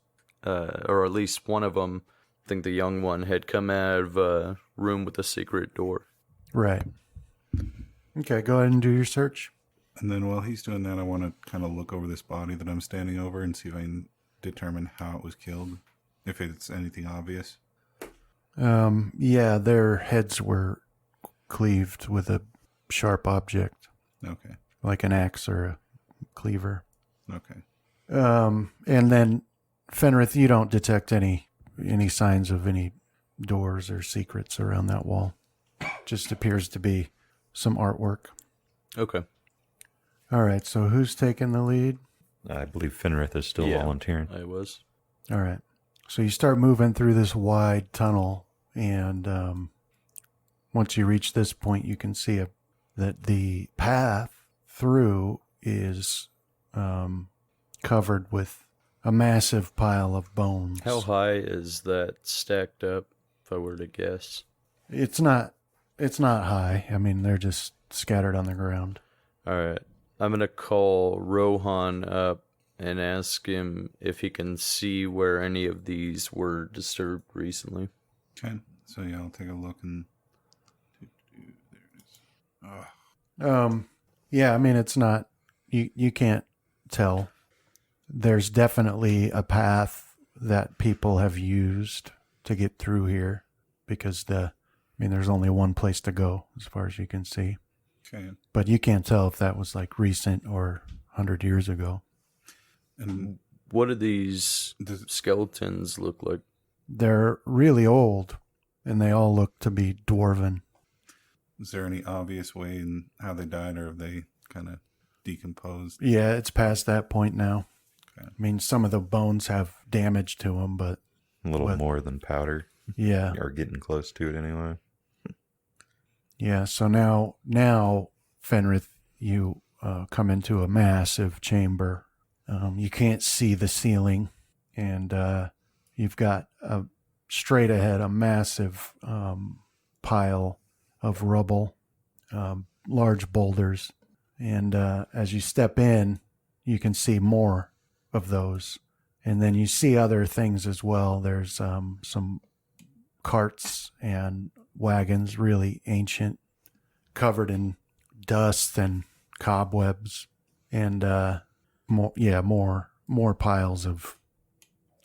or at least one of them, I think the young one, had come out of a room with a secret door.
Right. Okay, go ahead and do your search.
And then while he's doing that, I want to kind of look over this body that I'm standing over and see if I can determine how it was killed, if it's anything obvious.
Yeah, their heads were cleaved with a sharp object.
Okay.
Like an axe or a cleaver.
Okay.
And then, Fenrith, you don't detect any signs of any doors or secrets around that wall. Just appears to be some artwork.
Okay.
All right, so who's taking the lead?
I believe Fenrith is still volunteering.
I was.
All right. So you start moving through this wide tunnel, and once you reach this point, you can see that the path through is covered with a massive pile of bones.
How high is that stacked up, if I were to guess?
It's not high. I mean, they're just scattered on the ground.
All right. I'm going to call Rohan up and ask him if he can see where any of these were disturbed recently.
Okay. So, yeah, I'll take a look and... There it is.
Yeah, I mean, it's not... You can't tell. There's definitely a path that people have used to get through here because there's only one place to go as far as you can see.
Okay.
But you can't tell if that was like recent or 100 years ago.
And
What do these
does,
skeletons look like?
They're really old, and they all look to be dwarven.
is there any obvious way in how they died, or have they kind of decomposed?
Yeah, it's past that point now.
Okay.
I mean, some of the bones have damage to them, but
A little
What?
more than powder.
yeah.
Or getting close to it anyway.
Yeah, so now, Fenrith, you come into a massive chamber. You can't see the ceiling, and you've got straight ahead a massive pile of rubble, large boulders, and as you step in, you can see more of those, and then you see other things as well. There's some carts and wagons, really ancient, covered in dust and cobwebs, and more piles of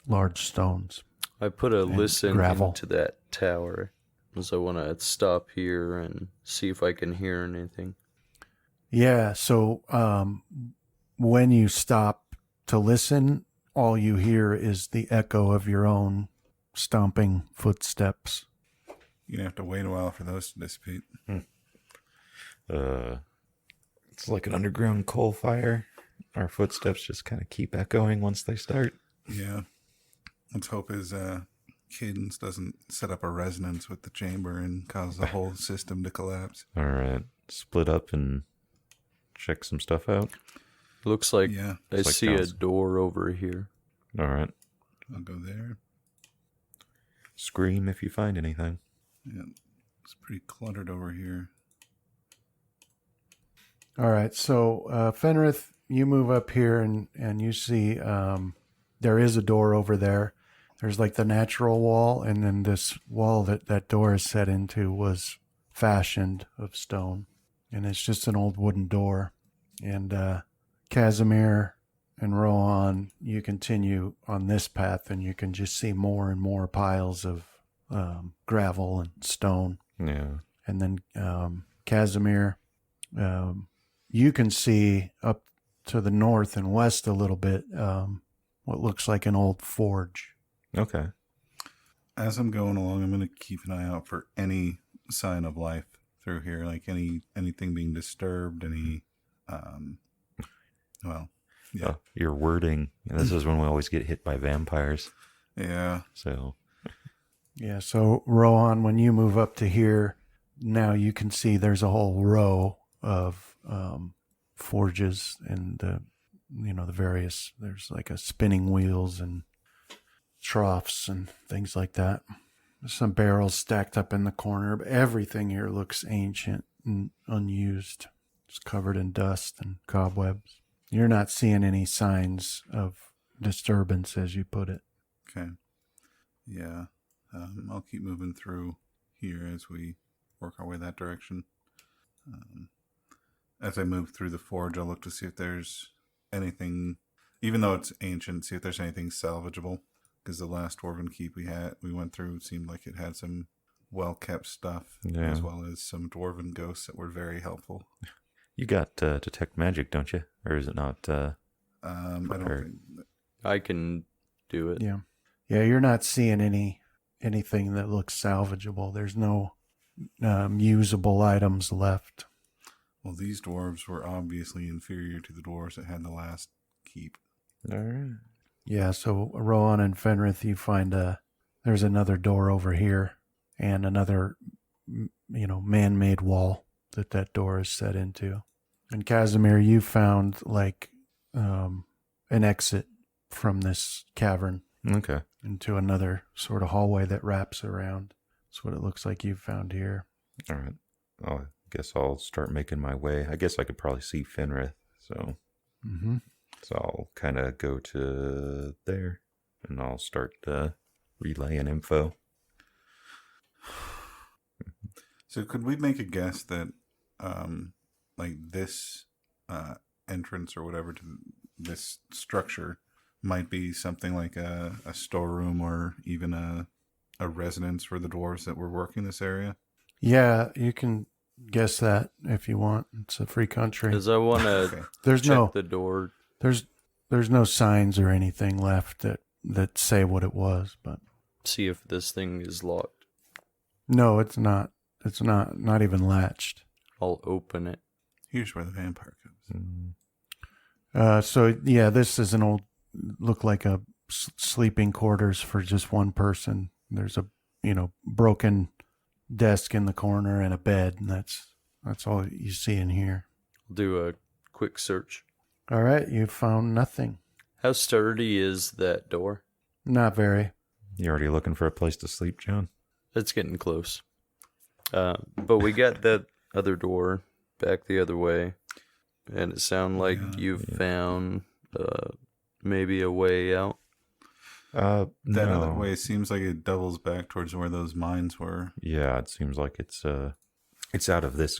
large stones.
I put a
And
listen
gravel.
into that tower, because I want to stop here and see if I can hear anything.
Yeah, so when you stop to listen, all you hear is the echo of your own stomping footsteps.
You're going to have to wait a while for those to dissipate.
It's like an underground coal fire. Our footsteps just kind of keep echoing once they start.
Yeah. Let's hope his cadence doesn't set up a resonance with the chamber and cause the whole system to collapse.
All right, split up and check some stuff out.
Looks like
Yeah.
I
It's like
see a
John's-
door over here.
All right,
I'll go there.
scream if you find anything.
Yeah. It's pretty cluttered over here.
All right, so Fenrith, you move up here and you see there is a door over there. There's like the natural wall, and then this wall that door is set into was fashioned of stone, and it's just an old wooden door. And Casimir and Rohan, you continue on this path, and you can just see more and more piles of gravel and stone.
Yeah.
And then Casimir, you can see up to the north and west a little bit what looks like an old forge.
Okay.
As I'm going along, I'm going to keep an eye out for any sign of life through here, like anything being disturbed, any, yeah.
Your wording. This is when we always get hit by vampires.
Yeah.
So,
Yeah, so Rohan, when you move up to here, now you can see there's a whole row of forges and the various, there's like a spinning wheels and troughs and things like that. There's some barrels stacked up in the corner, but everything here looks ancient and unused. It's covered in dust and cobwebs. You're not seeing any signs of disturbance, as you put it.
Okay. Yeah. I'll keep moving through here as we work our way that direction. As I move through the forge, I'll look to see if there's anything, even though it's ancient, see if there's anything salvageable. Because the last dwarven keep we went through seemed like it had some well-kept stuff,
Yeah.
as well as some dwarven ghosts that were very helpful.
you got detect magic, don't you? Or is it not?
I don't
Or-
think...
I can do it.
Yeah. Yeah, you're not seeing anything that looks salvageable. There's no usable items left.
Well, these dwarves were obviously inferior to the dwarves that had the last keep.
All right.
Yeah, so Rohan and Fenrith, you find there's another door over here and another, man-made wall that door is set into. And Casimir, you found like an exit from this cavern
Okay.
into another sort of hallway that wraps around. That's what it looks like you've found here.
All right. I guess I'll start making my way. I guess I could probably see Fenrith, so
Mm-hmm.
I'll kind of go to there, and I'll start relaying info.
So could we make a guess that, like this entrance or whatever to this structure might be something like a storeroom or even a residence for the dwarves that were working this area?
Yeah, you can guess that if you want. It's a free country.
Because I want to
Okay.
There's
check
no
the door.
there's no signs or anything left that say what it was, but
See if this thing is locked.
no, it's not. It's not even latched.
I'll open it.
Here's where the vampire comes.
So yeah, this is an old, look like a sleeping quarters for just one person. There's a broken desk in the corner and a bed, and that's all you see in here.
I'll do a quick search.
All right, you found nothing.
How sturdy is that door?
Not very.
You already looking for a place to sleep, John?
It's getting close. But we got that other door back the other way, and it sounds like you've found maybe a way out.
That
no.
other way seems like it doubles back towards where those mines were.
Yeah, it seems like it's out of this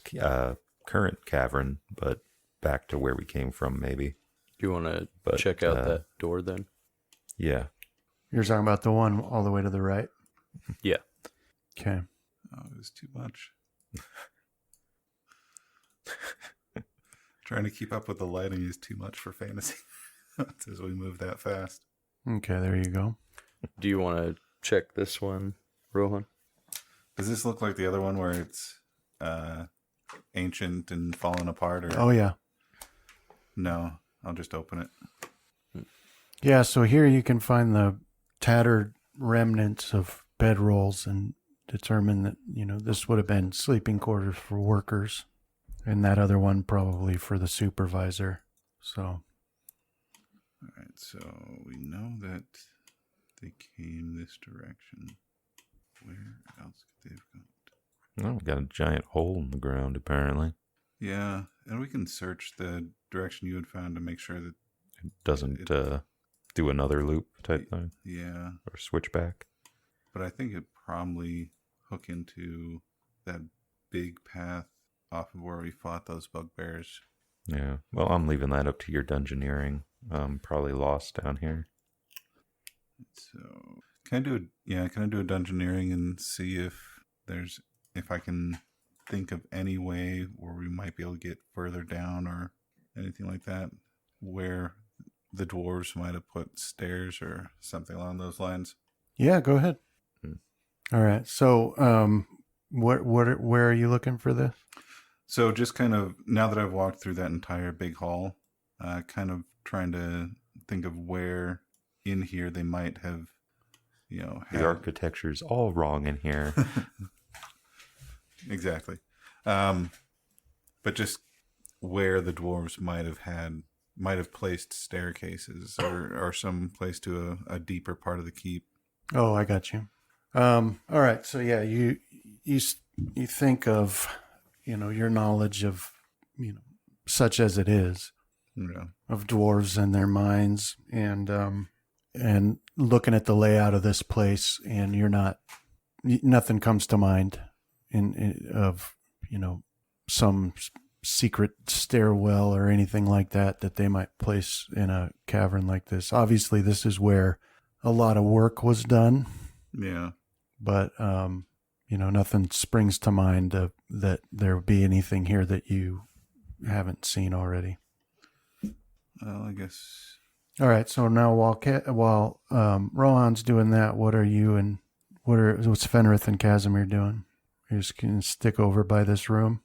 current cavern, but back to where we came from, maybe.
Do you want to
But,
check out that door then?
Yeah.
You're talking about the one all the way to the right?
Yeah.
Okay.
Oh, it was too much. Trying to keep up with the lighting is too much for fantasy as we move that fast.
Okay, there you go.
Do you want to check this one, Rohan?
Does this look like the other one where it's ancient and fallen apart? Or
Oh, yeah.
no, I'll just open it.
Yeah, so here you can find the tattered remnants of bedrolls and determine that, this would have been sleeping quarters for workers, and that other one probably for the supervisor. So,
All right, so we know that they came this direction. Where else could they have gone?
Oh, we got a giant hole in the ground, apparently.
Yeah, and we can search the direction you had found to make sure that,
It doesn't do another loop type thing
yeah,
or switch back.
but I think it probably hook into that big path off of where we fought those bugbears.
Yeah. Well, I'm leaving that up to your dungeoneering. I'm probably lost down here.
So can I do a dungeoneering and see if I can think of any way where we might be able to get further down or anything like that, where the dwarves might have put stairs or something along those lines.
yeah, go ahead. All right. So, where are you looking for this?
So just kind of, now that I've walked through that entire big hall, kind of trying to think of where in here they might have,
The architecture's all wrong in here.
Exactly. But just where the dwarves might have placed staircases or some place to a deeper part of the keep.
Oh, I got you. All right. So yeah, you think of, your knowledge of, such as it is,
Yeah.
of dwarves and their minds, and looking at the layout of this place, and nothing comes to mind of some secret stairwell or anything like that they might place in a cavern like this. Obviously, this is where a lot of work was done,
Yeah.
but nothing springs to mind that there would be anything here that you haven't seen already.
Well, I guess.
All right. So now while Rohan's doing that, what are you and what's Fenrith and Casimir doing? You just can stick over by this room.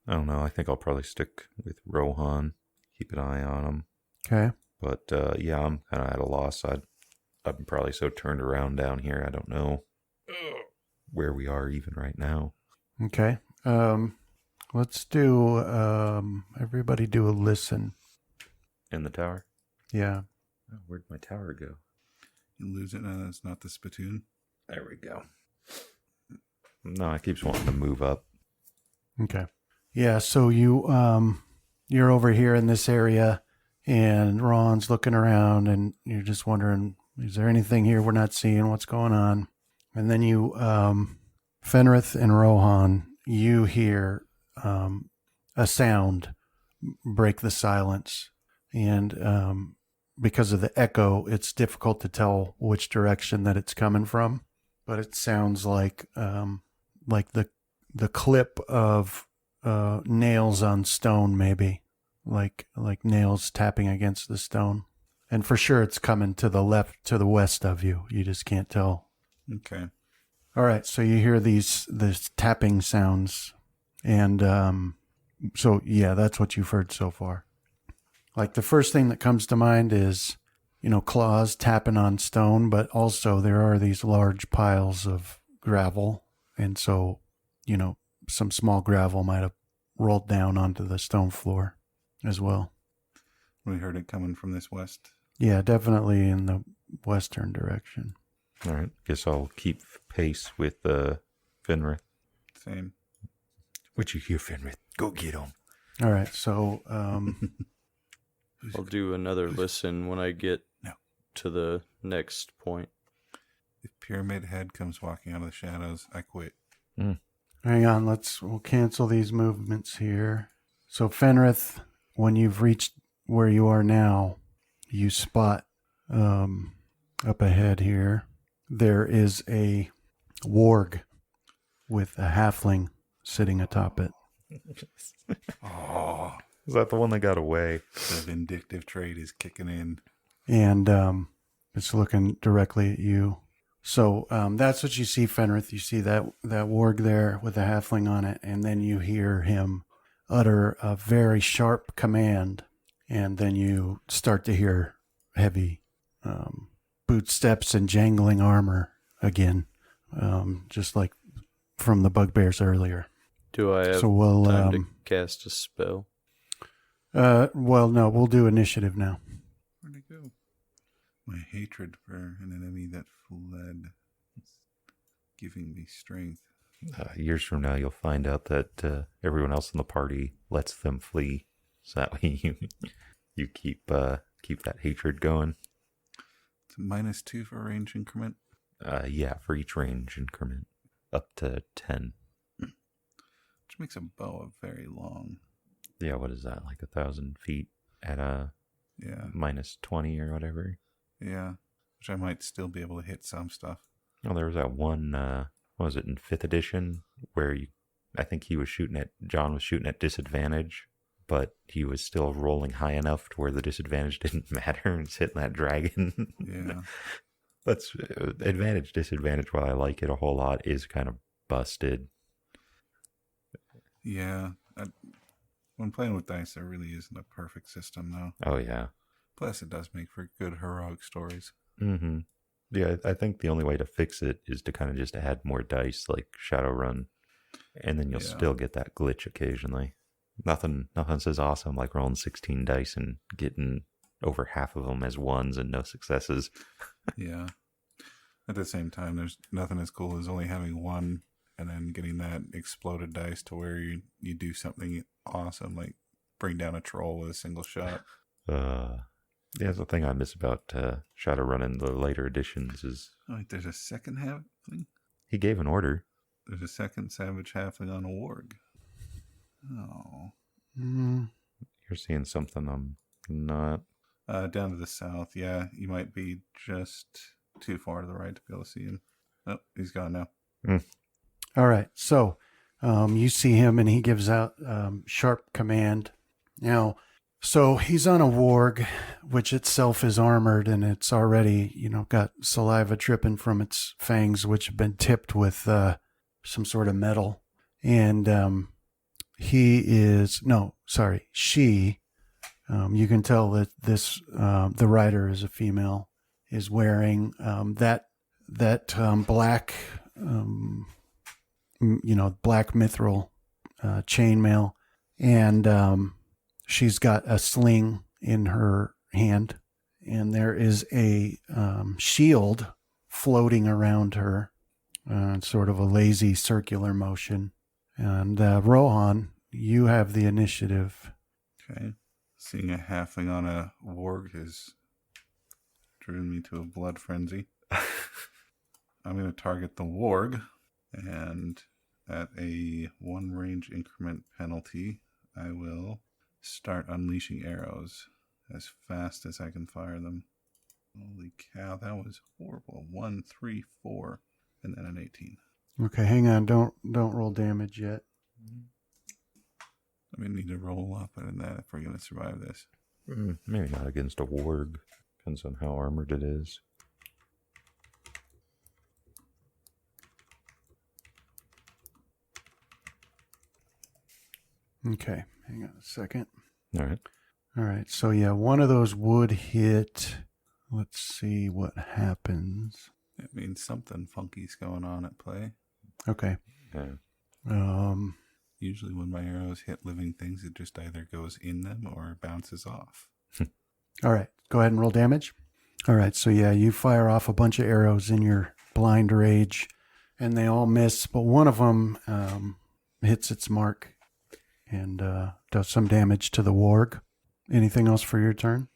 I don't know. I think I'll probably stick with Rohan. Keep an eye on him.
Okay.
But yeah, I'm kind of at a loss. I'm probably so turned around down here. I don't know where we are even right now.
Okay. Let's do everybody do a listen.
In the tower?
Yeah.
Oh, where'd my tower go?
You lose it, and it's not the spittoon.
There we go. No, it keeps wanting to move up.
Okay. Yeah, so you're over here in this area, and Ron's looking around, and you're just wondering, is there anything here we're not seeing? What's going on? And then you, Fenrith and Rohan, you hear a sound break the silence, and because of the echo, it's difficult to tell which direction that it's coming from, but it sounds like the clip of nails on stone, maybe, like nails tapping against the stone. And for sure, it's coming to the to the west of you. You just can't tell.
Okay.
All right, so you hear these tapping sounds, and so yeah, that's what you've heard so far. Like the first thing that comes to mind is, claws tapping on stone, but also there are these large piles of gravel, and so, some small gravel might have rolled down onto the stone floor as well.
We heard it coming from this west.
Yeah, definitely in the western direction.
All right. Guess I'll keep pace with Fenrith.
Same.
What you hear, Fenrith? Go get him.
All right, so
I'll do another listen when I get to the next point.
If Pyramid Head comes walking out of the shadows, I quit.
hang on, we'll cancel these movements here. So Fenrith, when you've reached where you are now, you spot up ahead here, there is a warg with a halfling sitting atop it.
Oh,
Is that the one that got away?
the vindictive trait is kicking in.
And it's looking directly at you. So that's what you see, Fenrith. You see that warg there with a halfling on it, and then you hear him utter a very sharp command, and then you start to hear heavy boot steps and jangling armor again, just like from the bugbears earlier.
Do I have
So
time to cast a spell?
Well, no, we'll do initiative now.
Where'd it go? My hatred for an enemy that fled is giving me strength.
Years from now, you'll find out that everyone else in the party lets them flee. So that way you keep that hatred going.
It's a -2 for a range increment.
Yeah, for each range increment, up to 10.
Which makes a bow very long.
Yeah, what is that? Like 1,000 feet at a
Yeah.
-20 or whatever.
Yeah. Which I might still be able to hit some stuff.
Oh, there was that one. What was it in 5th edition where I think John was shooting at disadvantage, but he was still rolling high enough to where the disadvantage didn't matter and it's hitting that dragon.
Yeah.
That's advantage, disadvantage. While I like it a whole lot, is kind of busted.
Yeah. When playing with dice, there really isn't a perfect system, though.
Oh, yeah.
Plus, it does make for good heroic stories.
Mm-hmm. Yeah, I think the only way to fix it is to kind of just add more dice, like Shadowrun, and then you'll still get that glitch occasionally. Nothing says awesome like rolling 16 dice and getting over half of them as ones and no successes.
Yeah. At the same time, there's nothing as cool as only having one and then getting that exploded dice to where you do something awesome, like bring down a troll with a single shot.
Yeah, the thing I miss about Shadowrun in the later editions is...
Oh, wait, there's a second halfling?
He gave an order.
There's a second savage halfling on a warg. Oh.
You're seeing something I'm not...
Down to the south, yeah. You might be just too far to the right to be able to see him. Oh, he's gone now.
All right, so you see him and he gives out sharp command. Now, so he's on a warg, which itself is armored, and it's already, got saliva dripping from its fangs, which have been tipped with some sort of metal. And she, you can tell that the rider is a female, is wearing that black, black mithril chainmail, and she's got a sling in her hand, and there is a shield floating around her, sort of a lazy circular motion. And Rohan, you have the initiative.
Okay. Seeing a halfling on a warg has driven me to a blood frenzy. I'm going to target the warg, and at a 1 range increment penalty, I will start unleashing arrows as fast as I can fire them. Holy cow, that was horrible. 1, 3, 4, and then an 18.
Okay, hang on. Don't roll damage yet.
I mean, need to roll up in that if we're going to survive this.
Maybe not against a warg. Depends on how armored it is.
Okay, hang on a second.
All right.
All right, so yeah, one of those would hit. Let's see what happens.
It means something funky's going on at play.
Okay.
Yeah.
Usually when my arrows hit living things, it just either goes in them or bounces off.
All right, go ahead and roll damage. All right, so yeah, you fire off a bunch of arrows in your blind rage, and they all miss, but one of them hits its mark and does some damage to the warg. Anything else for your turn?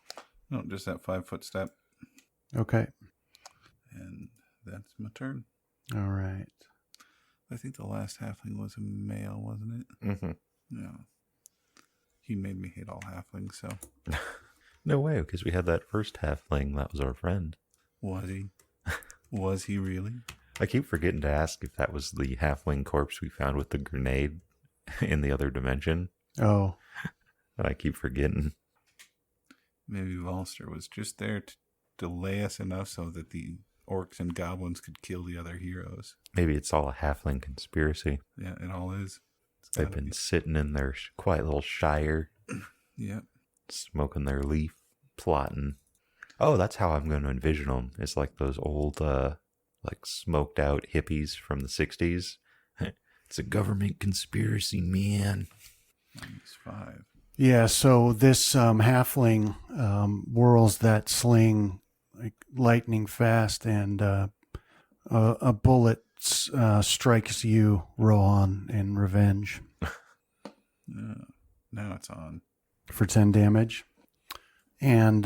No, just that 5-foot step.
Okay.
And that's my turn.
All right.
I think the last halfling was a male, wasn't it?
Mm-hmm.
Yeah. He made me hate all halflings, so.
No way, because we had that first halfling that was our friend.
Was he? Was he really?
I keep forgetting to ask if that was the halfling corpse we found with the grenade in the other dimension.
Oh.
And I keep forgetting.
Maybe Volster was just there to delay us enough so that the orcs and goblins could kill the other heroes.
Maybe it's all a halfling conspiracy.
Yeah, it all is.
They've been sitting in their quiet little shire,
Yep.
smoking their leaf, plotting. Oh, that's how I'm going to envision them. It's like those old, like smoked out hippies from the 60s. It's a government conspiracy, man.
-5.
Yeah, so this halfling whirls that sling like lightning fast, and a bullet strikes you, Rohan, in revenge
Now it's on.
for 10 damage. And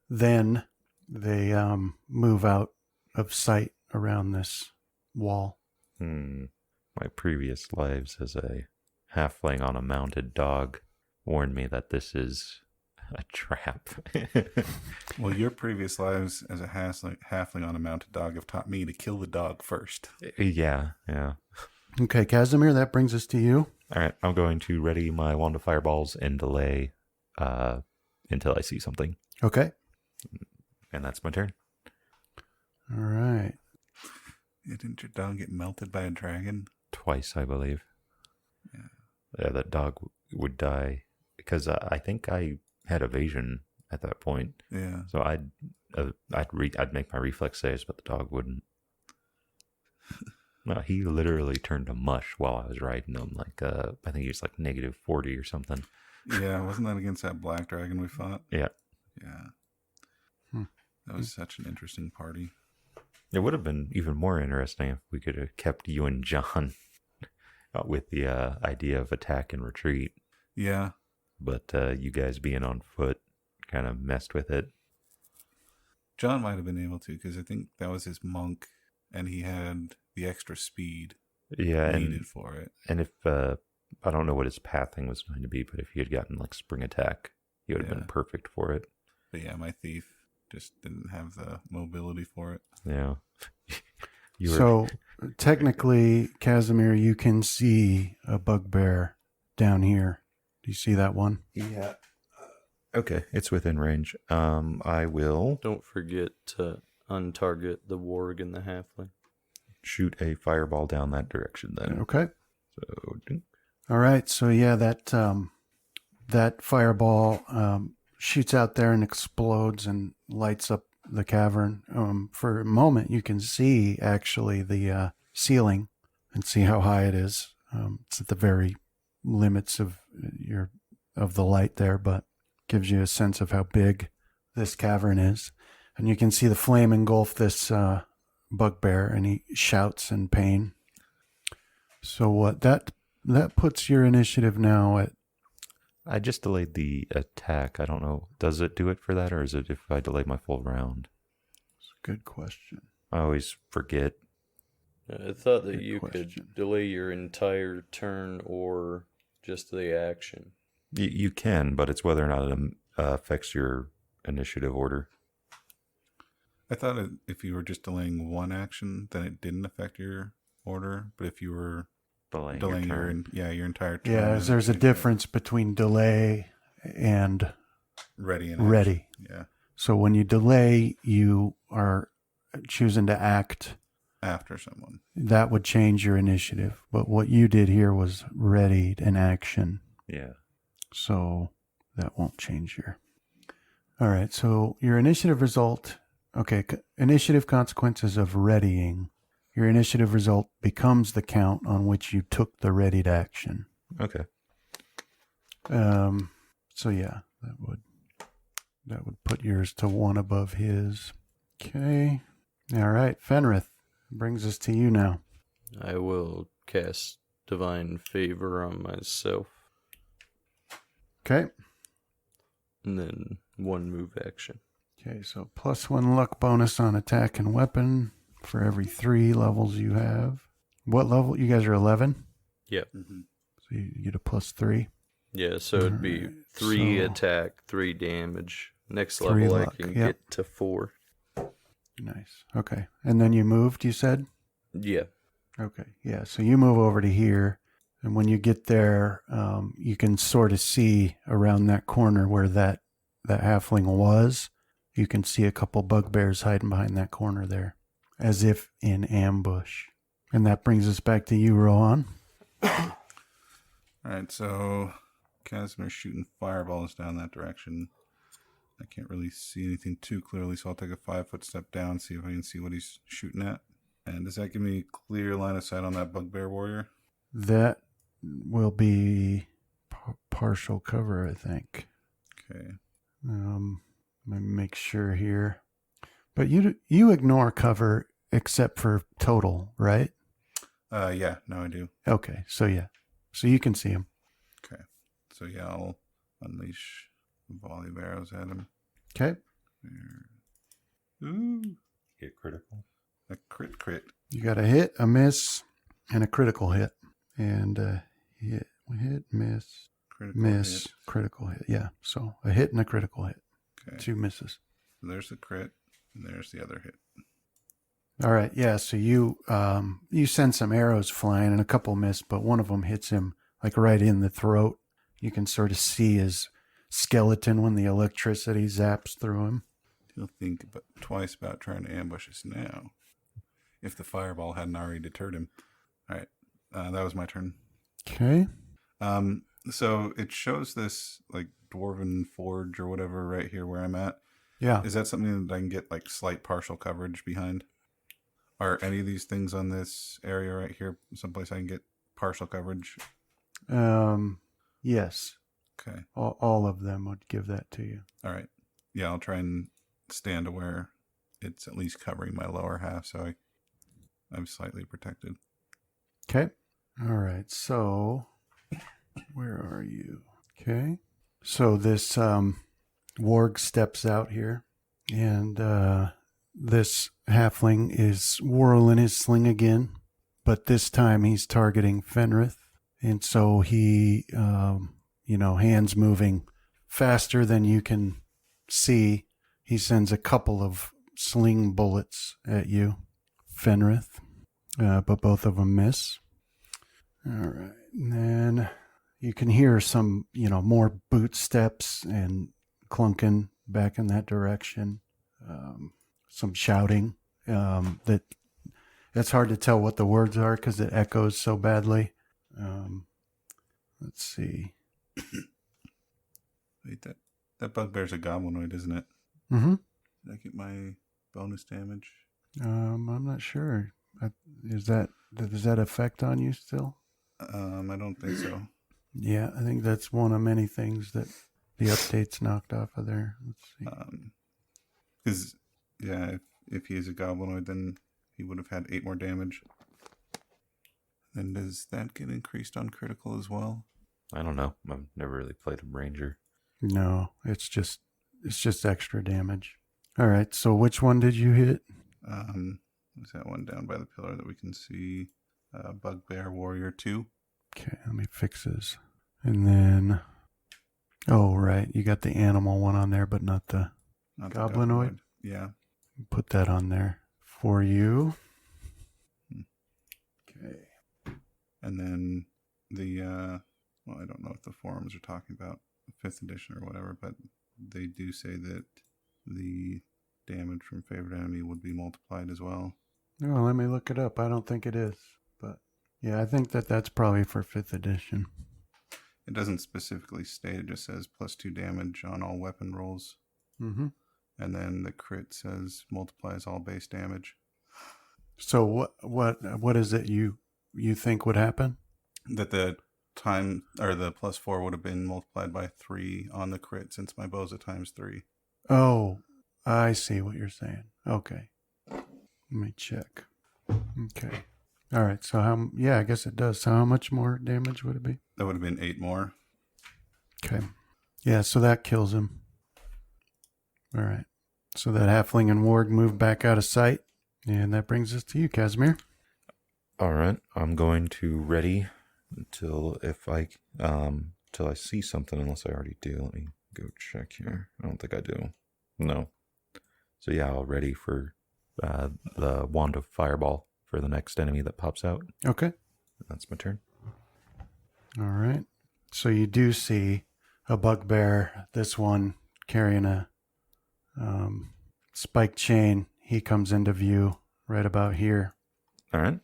then they move out of sight around this wall.
My previous lives as a halfling on a mounted dog warned me that this is a trap.
Well, your previous lives as a halfling on a mounted dog have taught me to kill the dog first.
Yeah.
Okay, Casimir, that brings us to you.
All right, I'm going to ready my wand of fireballs and delay until I see something.
Okay.
And that's my turn.
All right.
Didn't your dog get melted by a dragon?
Twice, I believe. Yeah, that dog would die because I think I had evasion at that point.
Yeah.
So I'd make my reflex saves, but the dog wouldn't. No, he literally turned to mush while I was riding him. Like I think he was like -40 or something.
Yeah, wasn't that against that black dragon we fought?
Yeah.
Yeah. That was such an interesting party.
It would have been even more interesting if we could have kept you and John with the idea of attack and retreat.
Yeah.
But you guys being on foot kind of messed with it.
John might have been able to, because I think that was his monk, and he had the extra speed needed for it.
And if I don't know what his pathing was going to be, but if he had gotten like spring attack, he would have been perfect for it.
But yeah, my thief just didn't have the mobility for it.
Yeah.
So technically, Casimir, you can see a bugbear down here. Do you see that one?
Yeah. Okay, it's within range. I will
Don't forget to untarget the warg and the halfling.
shoot a fireball down that direction then.
Okay.
So,
All right. So yeah, that fireball shoots out there and explodes and lights up the cavern. For a moment, you can see actually the ceiling and see how high it is. It's at the very limits of the light there, but gives you a sense of how big this cavern is. And you can see the flame engulf this bugbear, and he shouts in pain. So what that puts your initiative now at.
I just delayed the attack. I don't know. Does it do it for that, or is it if I delay my full round?
It's a good question.
I always forget.
I thought that
Good
you
question.
could delay your entire turn or just the action.
You can, but it's whether or not it affects your initiative order.
I thought if you were just delaying one action, then it didn't affect your order. But if you were delaying your entire turn.
Yeah, there's a difference between delay and
ready. Yeah.
So when you delay, you are choosing to act
After someone.
That would change your initiative. But what you did here was ready in action.
Yeah.
So that won't change your... All right, so your initiative result... Okay, initiative consequences of readying. Your initiative result becomes the count on which you took the readied action.
Okay.
So yeah, that would put yours to 1 above his. Okay. All right, Fenrith, brings us to you now.
I will cast Divine Favor on myself.
Okay.
And then 1 move action.
Okay, so +1 luck bonus on attack and weapon for every 3 levels you have. What level? You guys are 11?
Yep.
Mm-hmm.
So you get a +3.
Yeah, so it'd be 3 attack, 3 damage. Next level I can get to 4.
Nice. Okay. And then you moved, you said?
Yeah.
Okay. Yeah, so you move over to here. And when you get there, you can sort of see around that corner where that halfling was. You can see a couple bugbears hiding behind that corner there, as if in ambush. And that brings us back to you, Rohan.
All right, so Casimir's shooting fireballs down that direction. I can't really see anything too clearly, so I'll take a 5-foot step down, see if I can see what he's shooting at. And does that give me clear line of sight on that bugbear warrior?
That will be partial cover, I think.
Okay.
Let me make sure here. But you ignore cover except for total, right?
Yeah, no, I do.
Okay, so yeah. So you can see him.
Okay. So yeah, I'll unleash a volley of arrows at him.
Okay.
Ooh.
Get critical.
A crit.
You got a hit, a miss, and a critical hit. And hit, miss,
Critical
miss,
hit.
critical hit. Yeah, so a hit and a critical hit.
Okay.
2 misses.
So there's the crit, and there's the other hit.
All right, yeah, so you send some arrows flying, and a couple miss, but one of them hits him like right in the throat. You can sort of see his skeleton when the electricity zaps through him.
He'll think twice about trying to ambush us now, if the fireball hadn't already deterred him. All right, that was my turn.
Okay.
So it shows this like dwarven forge or whatever right here where I'm at.
Yeah.
Is that something that I can get like slight partial coverage behind? Are any of these things on this area right here someplace I can get partial coverage?
Yes.
Okay.
All of them would give that to you.
All right. Yeah, I'll try and stand to where it's at least covering my lower half, so I'm slightly protected.
Okay. All right. So, where are you? Okay. So this warg steps out here, and this halfling is whirling his sling again, but this time he's targeting Fenrith, and so he, hands moving faster than you can see. He sends a couple of sling bullets at you, Fenrith, but both of them miss. All right. And then you can hear some, more boot steps and clunking back in that direction. Some shouting. It's hard to tell what the words are because it echoes so badly. Let's see.
Wait, that bugbear's a goblinoid, isn't it?
Mm-hmm.
Did I get my bonus damage?
I'm not sure. Does that affect on you still?
I don't think so.
Yeah, I think that's one of many things that the update's knocked off of there. Let's see.
Because, if he is a goblinoid, then he would have had 8 more damage. Then does that get increased on critical as well?
I don't know. I've never really played a ranger.
No, it's just extra damage. All right, so which one did you hit?
Is that one down by the pillar that we can see? Bugbear Warrior 2.
Okay, let me fix this. And then, oh, right, you got the animal one on there, but not the goblinoid?
Yeah.
Put that on there for you. Okay.
And then the, well, I don't know if the forums are talking about 5th edition or whatever, but they do say that the damage from favorite enemy would be multiplied as well.
Oh, let me look it up. I don't think it is. But yeah, I think that's probably for 5th edition.
It doesn't specifically state, it just says +2 damage on all weapon rolls.
Mm-hmm.
And then the crit says multiplies all base damage.
So what is it you think would happen?
That the time, or the +4 would have been multiplied by 3 on the crit, since my bow's at ×3.
Oh, I see what you're saying. Okay. Let me check. Okay. All right. So I guess it does. So how much more damage would it be?
That would have been 8 more.
Okay. Yeah, so that kills him. All right. So that halfling and warg move back out of sight. And that brings us to you, Casimir.
All right. I'm going to ready till I see something, unless I already do. Let me go check here. I don't think I do. No. So yeah, I'll ready for the wand of fireball for the next enemy that pops out.
Okay.
That's my turn.
All right. So you do see a bugbear, this one carrying a spike chain. He comes into view right about here.
All right.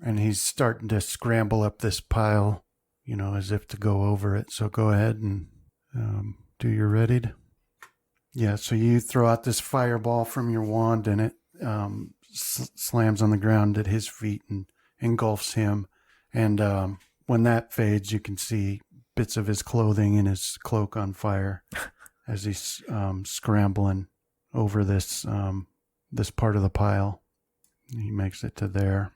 And he's starting to scramble up this pile, as if to go over it. So go ahead and do your readied. Yeah, so you throw out this fireball from your wand, and it slams on the ground at his feet and engulfs him. And when that fades, you can see bits of his clothing and his cloak on fire as he's scrambling over this part of the pile. He makes it to there,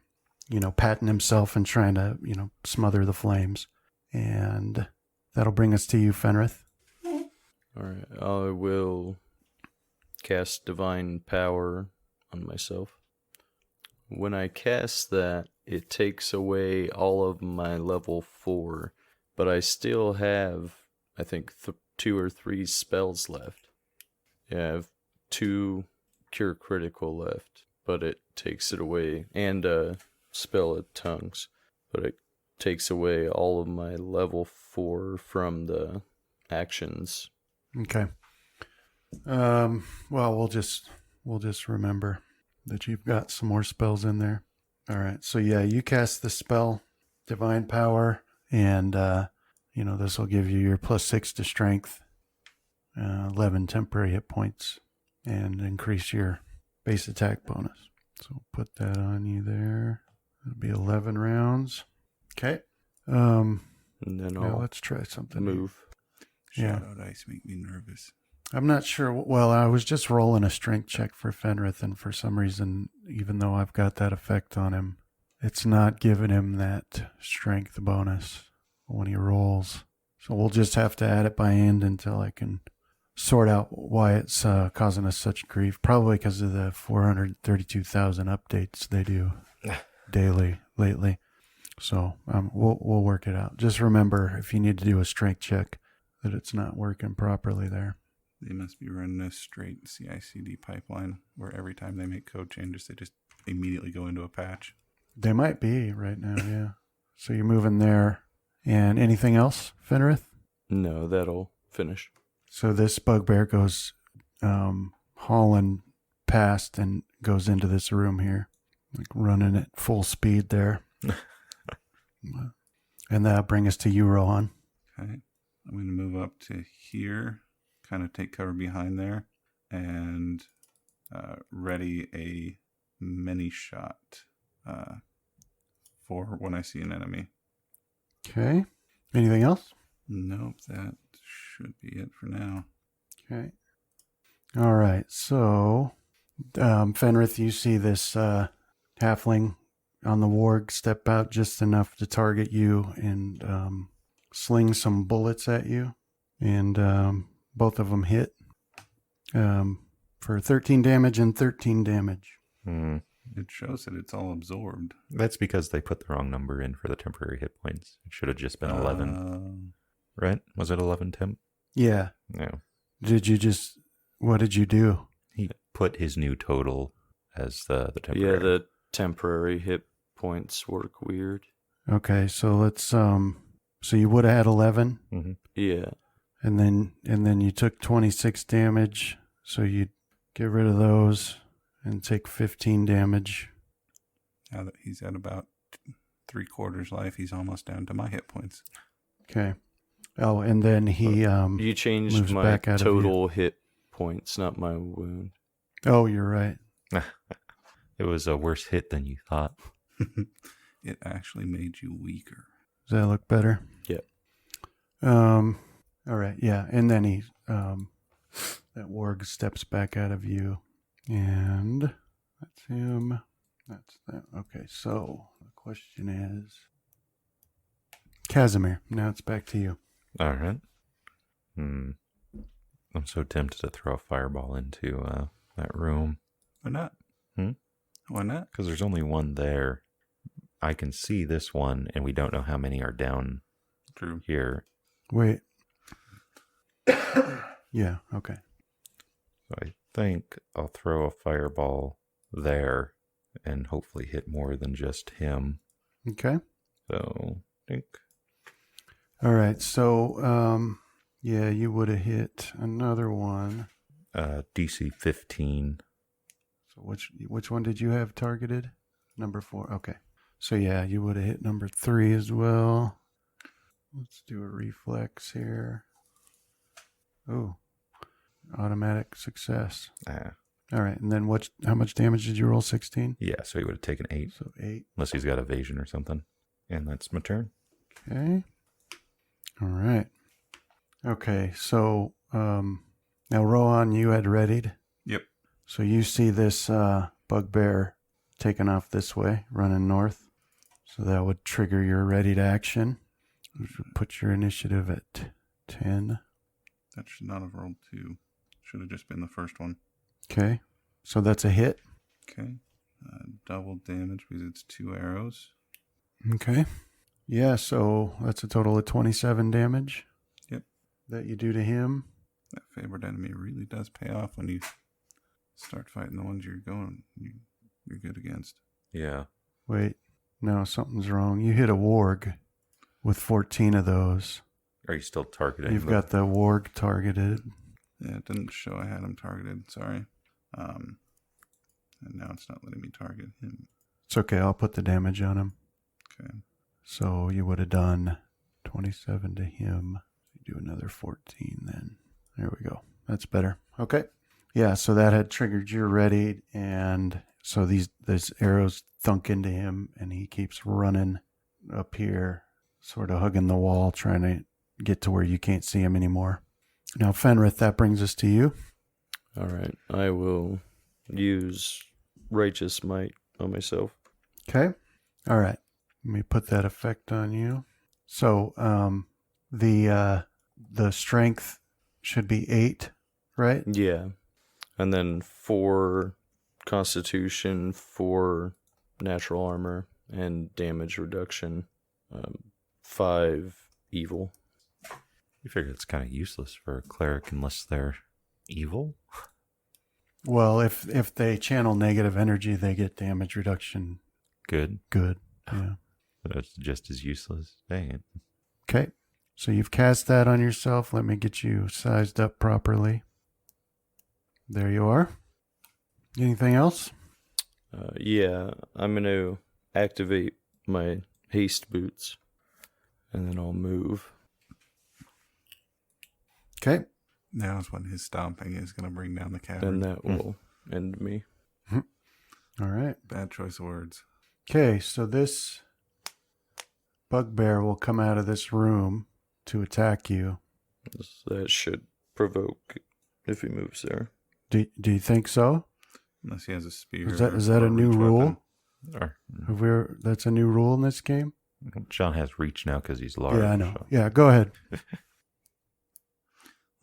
patting himself and trying to, smother the flames. And that'll bring us to you, Fenrith.
All right, I will cast Divine Power on myself. When I cast that, it takes away all of my level 4, but I still have, I think, 2 or 3 spells left. Yeah, I have 2 Cure Critical left, but it takes it away, and a Spell of Tongues, but it takes away all of my level 4 from the actions.
Okay. Well, we'll just remember that you've got some more spells in there. All right. So yeah, you cast the spell, Divine Power, and this will give you your +6 to Strength, 11 temporary hit points, and increase your base attack bonus. So put that on you there. It'll be 11 rounds. Okay.
And then I'll
let's try something.
move.
Yeah.
Shadow dice make me nervous.
I'm not sure. Well, I was just rolling a strength check for Fenrith, and for some reason, even though I've got that effect on him, it's not giving him that strength bonus when he rolls. So we'll just have to add it by hand until I can sort out why it's causing us such grief. Probably because of the 432,000 updates they do daily lately. So we'll work it out. Just remember, if you need to do a strength check, that it's not working properly there.
They must be running a straight CI/CD pipeline where every time they make code changes, they just immediately go into a patch.
They might be right now, yeah. So you're moving there. And anything else, Fenrith?
No, that'll finish.
So this bugbear goes hauling past and goes into this room here, like running at full speed there. And that'll bring us to you, Rohan.
Okay. I'm going to move up to here, kind of take cover behind there, and ready a mini shot for when I see an enemy.
Okay. Anything else?
Nope, that should be it for now.
Okay. All right. So, Fenrith, you see this halfling on the warg step out just enough to target you and sling some bullets at you. And both of them hit for 13 damage and 13 damage.
It shows that it's all absorbed.
That's because they put the wrong number in for the temporary hit points. It should have just been 11. Right? Was it 11 temp?
Yeah.
No.
What did you do?
He put his new total as the temporary.
Yeah, the temporary hit points work weird.
Okay, so let's so you would have had 11,
Mm-hmm.
Yeah.
and then you took 26 damage. So you'd get rid of those and take 15 damage.
Now that he's at about 3/4 life, he's almost down to my hit points.
Okay. Oh, and then he
You changed
moves
my
back out of you.
total hit points, not my wound.
Oh, you're right.
It was a worse hit than you thought.
It actually made you weaker.
Does that look better?
Yep.
All right, yeah, and then he that warg steps back out of you, and that's him. That's that. Okay, so the question is, Casimir. Now it's back to you.
All right. I'm so tempted to throw a fireball into that room.
Why not? Why not?
Because there's only one there. I can see this one, and we don't know how many are down
True.
here.
Wait. Yeah. Okay.
So I think I'll throw a fireball there and hopefully hit more than just him.
Okay.
So I think
All right. So, yeah, you would have hit another one.
DC 15.
So which one did you have targeted? Number 4. Okay. So yeah, you would have hit number 3 as well. Let's do a reflex here. Oh, automatic success. All right. And then how much damage did you roll? 16?
Yeah, so he would have taken 8.
So 8.
Unless he's got evasion or something. And that's my turn.
Okay. All right. Okay. So, now Rohan, you had readied.
Yep.
So you see this bugbear taking off this way, running north. So that would trigger your ready to action, which would put your initiative at 10.
That should not have rolled 2. Should have just been the first one.
Okay. So that's a hit.
Okay. Double damage because it's 2 arrows.
Okay. Yeah, so that's a total of 27 damage.
Yep.
That you do to him.
That favored enemy really does pay off when you start fighting the ones you're good against.
Yeah.
Wait. No, something's wrong. You hit a warg with 14 of those.
Are you still targeting?
You've got the warg targeted.
Yeah, it didn't show I had him targeted. Sorry. And now it's not letting me target him.
It's okay. I'll put the damage on him.
Okay.
So you would have done 27 to him. You do another 14 then. There we go. That's better. Okay. Yeah, so that had triggered your ready, and so these arrows thunk into him, and he keeps running up here, sort of hugging the wall, trying to get to where you can't see him anymore. Now, Fenrith, that brings us to you.
All right. I will use Righteous Might on myself.
Okay. All right. Let me put that effect on you. So, the strength should be 8, right?
Yeah. And then 4 Constitution, 4 Natural Armor, and damage reduction. 5 Evil.
You figure it's kind of useless for a cleric unless they're evil?
Well, if they channel negative energy, they get damage reduction.
Good.
Good. Yeah.
That's just as useless. Dang it.
Okay. So you've cast that on yourself. Let me get you sized up properly. There you are. Anything else?
Yeah. I'm going to activate my haste boots. And then I'll move.
Okay.
Now is when his stomping is going to bring down the
Then
cavern.
that will end me.
All right.
Bad choice of words.
Okay. So this bugbear will come out of this room to attack you.
That should provoke if he moves there.
Do you think so?
Unless he has a spear.
Is that
or
a new
reach
rule?
Or,
That's a new rule in this game?
John has reach now because he's large.
Yeah, I know.
so-
Yeah, go ahead.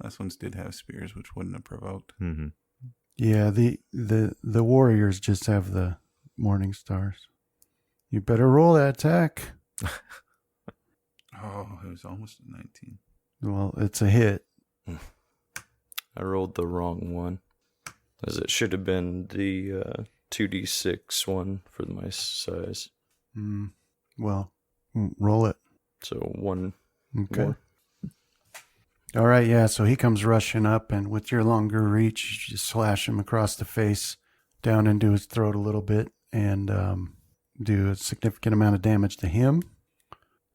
Last ones did have spears, which wouldn't have provoked.
Mm-hmm.
Yeah, the warriors just have the morning stars. You better roll that attack.
Oh, it was almost a 19.
Well, it's a hit.
I rolled the wrong one. As it should have been the 2d6 one for my size.
Well, Roll it.
So one
Okay.
more.
All right, yeah, so he comes rushing up, and with your longer reach, you just slash him across the face, down into his throat a little bit, and do a significant amount of damage to him.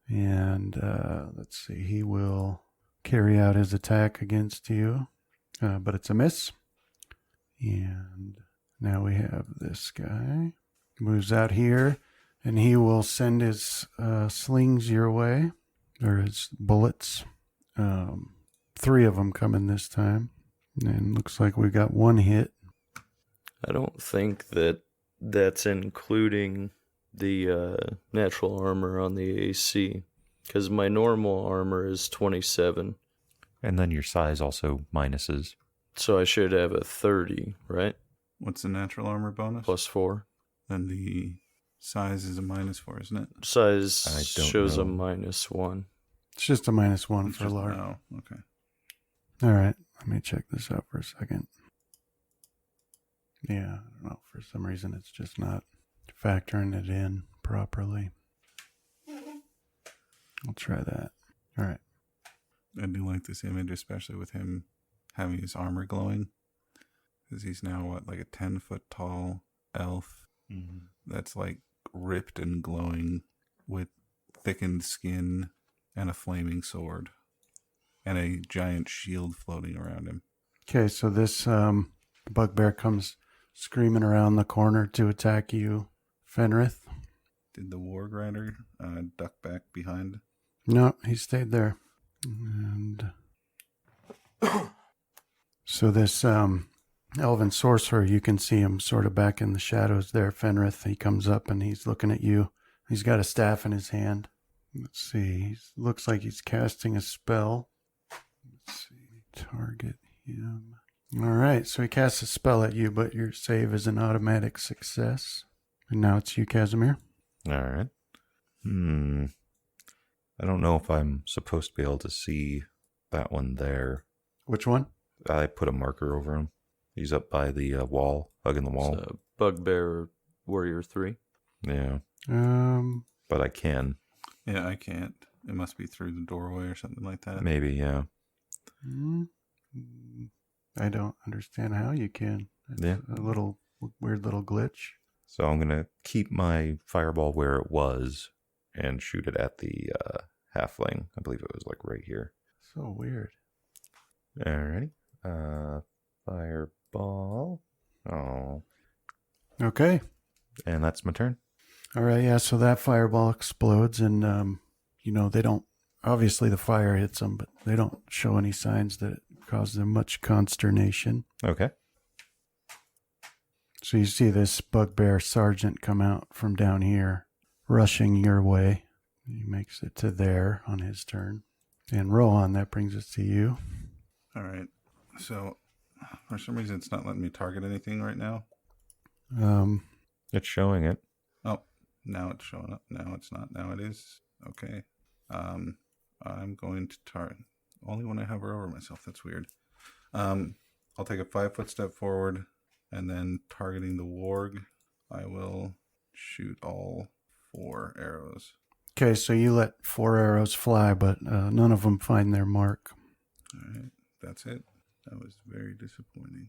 And let's see, he will carry out his attack against you, but it's a miss. And now we have this guy. Moves out here, and he will send his slings your way, or his bullets. 3 of them coming this time. And looks like we got 1 hit.
I don't think that's including the natural armor on the AC, because my normal armor is 27.
And then your size also minuses.
So I should have a 30, right?
What's the natural armor bonus?
Plus 4.
Then the size is a -4, isn't it?
Size
I don't
shows
know.
a -1.
It's just a -1
It's
for
just-
Lark.
Oh, okay.
All right, let me check this out for a second. Yeah, I don't know. For some reason, it's just not factoring it in properly. I'll try that. All right.
I do like this image, especially with him having his armor glowing. Because he's now, like a 10-foot tall elf that's like ripped and glowing with thickened skin and a flaming sword. And a giant shield floating around him.
Okay, so this bugbear comes screaming around the corner to attack you, Fenrith.
Did the Roc Rider duck back behind?
No, he stayed there. And so this elven sorcerer, you can see him sort of back in the shadows there, Fenrith. He comes up and he's looking at you. He's got a staff in his hand. Let's see. He looks like he's casting a spell. Let's see. Target him. All right. So he casts a spell at you, but your save is an automatic success. And now it's you, Casimir.
All right. I don't know if I'm supposed to be able to see that one there.
Which one?
I put a marker over him. He's up by the wall, hugging the wall.
So Bugbear Warrior 3.
Yeah.
Um,
But I can.
Yeah, I can't. It must be through the doorway or something like that.
Maybe, yeah.
I don't understand how you can. It's
Yeah.
a little weird little glitch.
So I'm going to keep my fireball where it was and shoot it at the halfling. I believe it was like right here.
So weird.
Alrighty. Fireball. Oh.
Okay.
And that's my turn.
All right. Yeah. So that fireball explodes, and they don't. Obviously, the fire hits them, but they don't show any signs that it caused them much consternation.
Okay.
So you see this bugbear sergeant come out from down here, rushing your way. He makes it to there on his turn. And Rohan, that brings us to you.
All right. So, for some reason, it's not letting me target anything right now.
It's showing it.
Oh, now it's showing up. Now it's not. Now it is. Okay. I'm going to target. Only when I hover over myself. That's weird. I'll take a 5-foot step forward, and then targeting the warg, I will shoot all 4 arrows.
Okay, so you let 4 arrows fly, but none of them find their mark.
All right. That's it. That was very disappointing.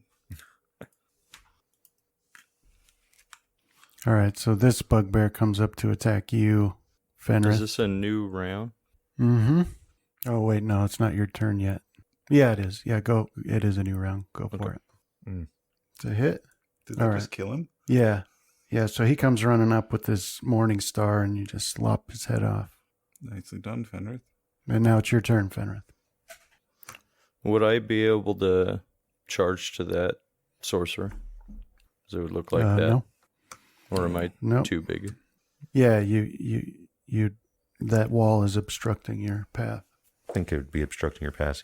All right, so this bugbear comes up to attack you, Fenrith.
Is this a new round?
Mm-hmm. Oh, wait, no, it's not your turn yet. Yeah, it is. Yeah, go. It is a new round. Go for it. It's a hit.
Did they
All
just
right.
kill him?
Yeah. Yeah, so he comes running up with this morning star, and you just lop his head off.
Nicely done, Fenrith.
And now it's your turn, Fenrith.
Would I be able to charge to that sorcerer? Does it would look like that?
No.
Or am I
No.
too big?
Yeah, you. That wall is obstructing your path.
I think it would be obstructing your path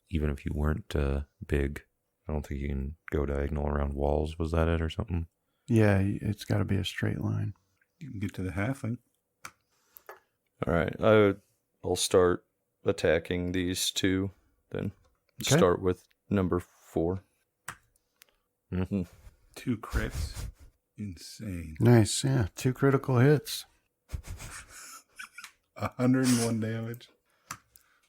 even if you weren't big. I don't think you can go diagonal around walls. Was that it or something?
Yeah, it's got to be a straight line.
You can get to the halfling.
All right. I'll start attacking these 2 then.
Okay.
Start with number 4.
2 crits. Insane.
Nice, yeah. 2 critical hits.
101 damage.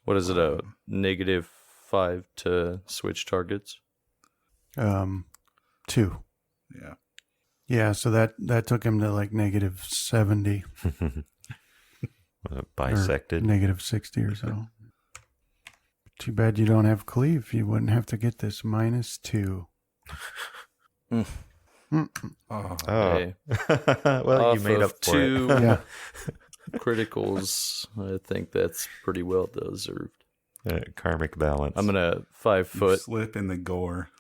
What is it, a -5 to switch targets?
2.
Yeah.
Yeah, so that took him to like -70.
Bisected.
Or -60 or so. Too bad you don't have cleave. You wouldn't have to get this -2.
Oh,
Oh.
Hey.
Well, you
Off
made
of
up for
2
it.
Yeah.
criticals, I think that's pretty well deserved.
Karmic balance.
I'm gonna 5
you
foot.
slip in the gore.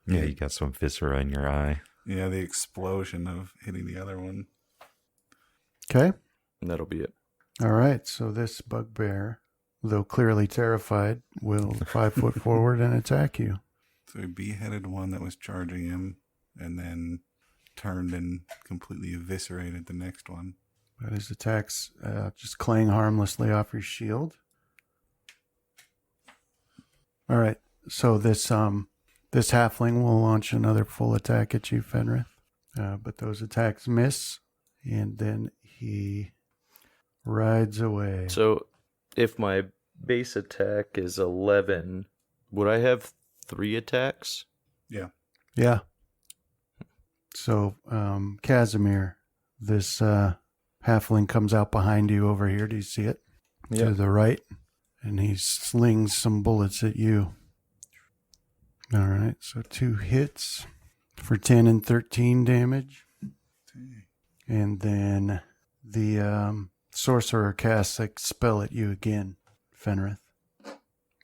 Yeah, you got some viscera in your eye.
Yeah, the explosion of hitting the other one.
Okay.
And that'll be it.
All right. So this bugbear, though clearly terrified, will 5 foot forward and attack you.
So he beheaded one that was charging him, and then turned and completely eviscerated the next one.
But his attacks just clang harmlessly off your shield. All right. So this halfling will launch another full attack at you, Fenrith. But those attacks miss, and then he rides away.
So if my base attack is 11, would I have 3 attacks?
Yeah.
Yeah. So, Casimir, this halfling comes out behind you over here. Do you see it?
Yeah.
To the right. And he slings some bullets at you. All right. So 2 hits for 10 and 13 damage. And then the sorcerer casts Expel at you again, Fenrith.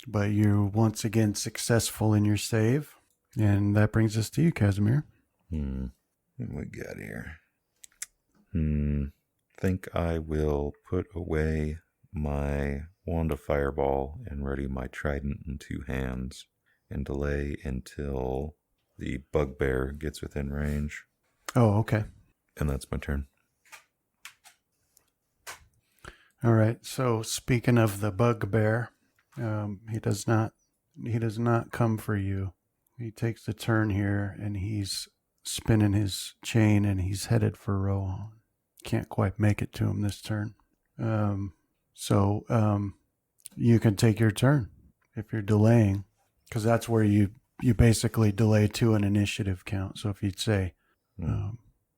But you're once again successful in your save. And that brings us to you, Casimir.
What we got here? Think I will put away my wand of fireball and ready my trident in 2 hands and delay until the bugbear gets within range.
Oh, okay.
And that's my turn.
All right. So speaking of the bugbear, he does not come for you. He takes the turn here and he's spinning his chain and he's headed for Rohan. Can't quite make it to him this turn. So you can take your turn if you're delaying, because that's where you basically delay to an initiative count. So if you'd say,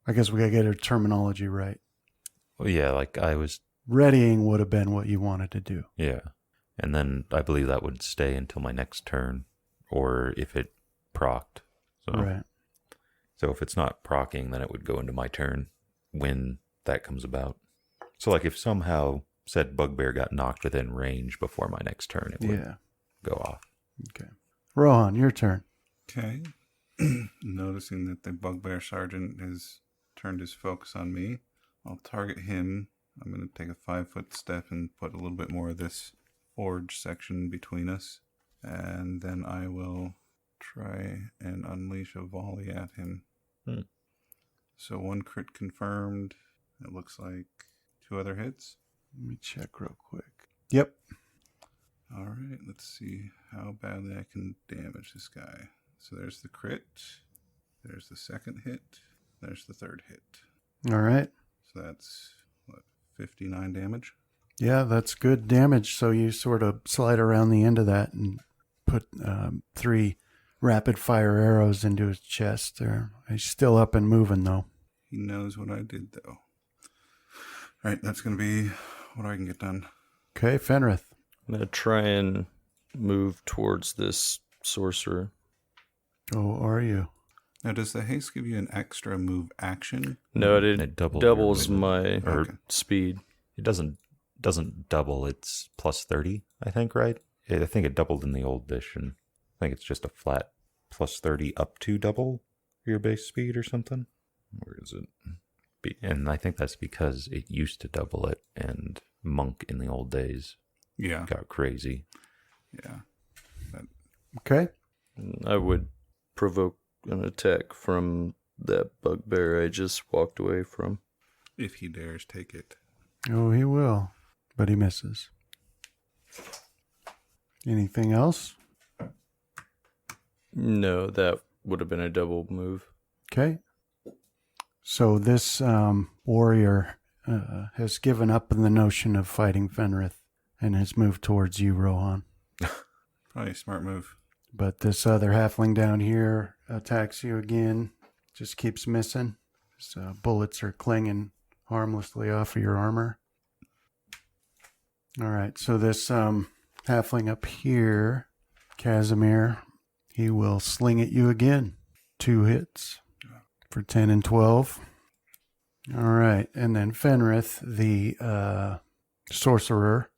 I guess we got to get our terminology right.
Well, yeah, like I was...
Readying would have been what you wanted to do.
Yeah. And then I believe that would stay until my next turn, or if it procced. So,
Right.
So if it's not proccing, then it would go into my turn when that comes about. So like if somehow said bugbear got knocked within range before my next turn, it would go off.
Okay. Rohan, your turn.
Okay. Noticing that the bugbear sergeant has turned his focus on me, I'll target him. I'm going to take a 5-foot step and put a little bit more of this forge section between us. And then I will try and unleash a volley at him. So 1 crit confirmed. It looks like 2 other hits.
Let me check real quick. Yep.
All right, let's see how badly I can damage this guy. So there's the crit. There's the second hit. There's the third hit.
All right.
So that's, 59 damage?
Yeah, that's good damage. So you sort of slide around the end of that and put 3 rapid fire arrows into his chest there. He's still up and moving, though.
He knows what I did, though. All right, that's going to be what I can get done.
Okay, Fenrith.
I'm going to try and move towards this sorcerer.
Oh, are you?
Now, does the haste give you an extra move action?
No,
It
doubles my
or
speed.
it doesn't double. It's plus 30, I think, right? I think it doubled in the old edition. I think it's just a flat plus 30 up to double your base speed or something. Where is it? And I think that's because it used to double it, and Monk in the old days got crazy.
Yeah.
Okay.
I would provoke an attack from that bugbear I just walked away from.
If he dares take it.
Oh, he will. But he misses. Anything else?
No, that would have been a double move.
Okay. So this warrior has given up on the notion of fighting Fenrith and has moved towards you, Rohan.
Probably a smart move.
But this other halfling down here attacks you again. Just keeps missing. His bullets are clinging harmlessly off of your armor. All right, so this halfling up here, Casimir, he will sling at you again. 2 hits for 10 and 12. All right, and then Fenrith, the sorcerer,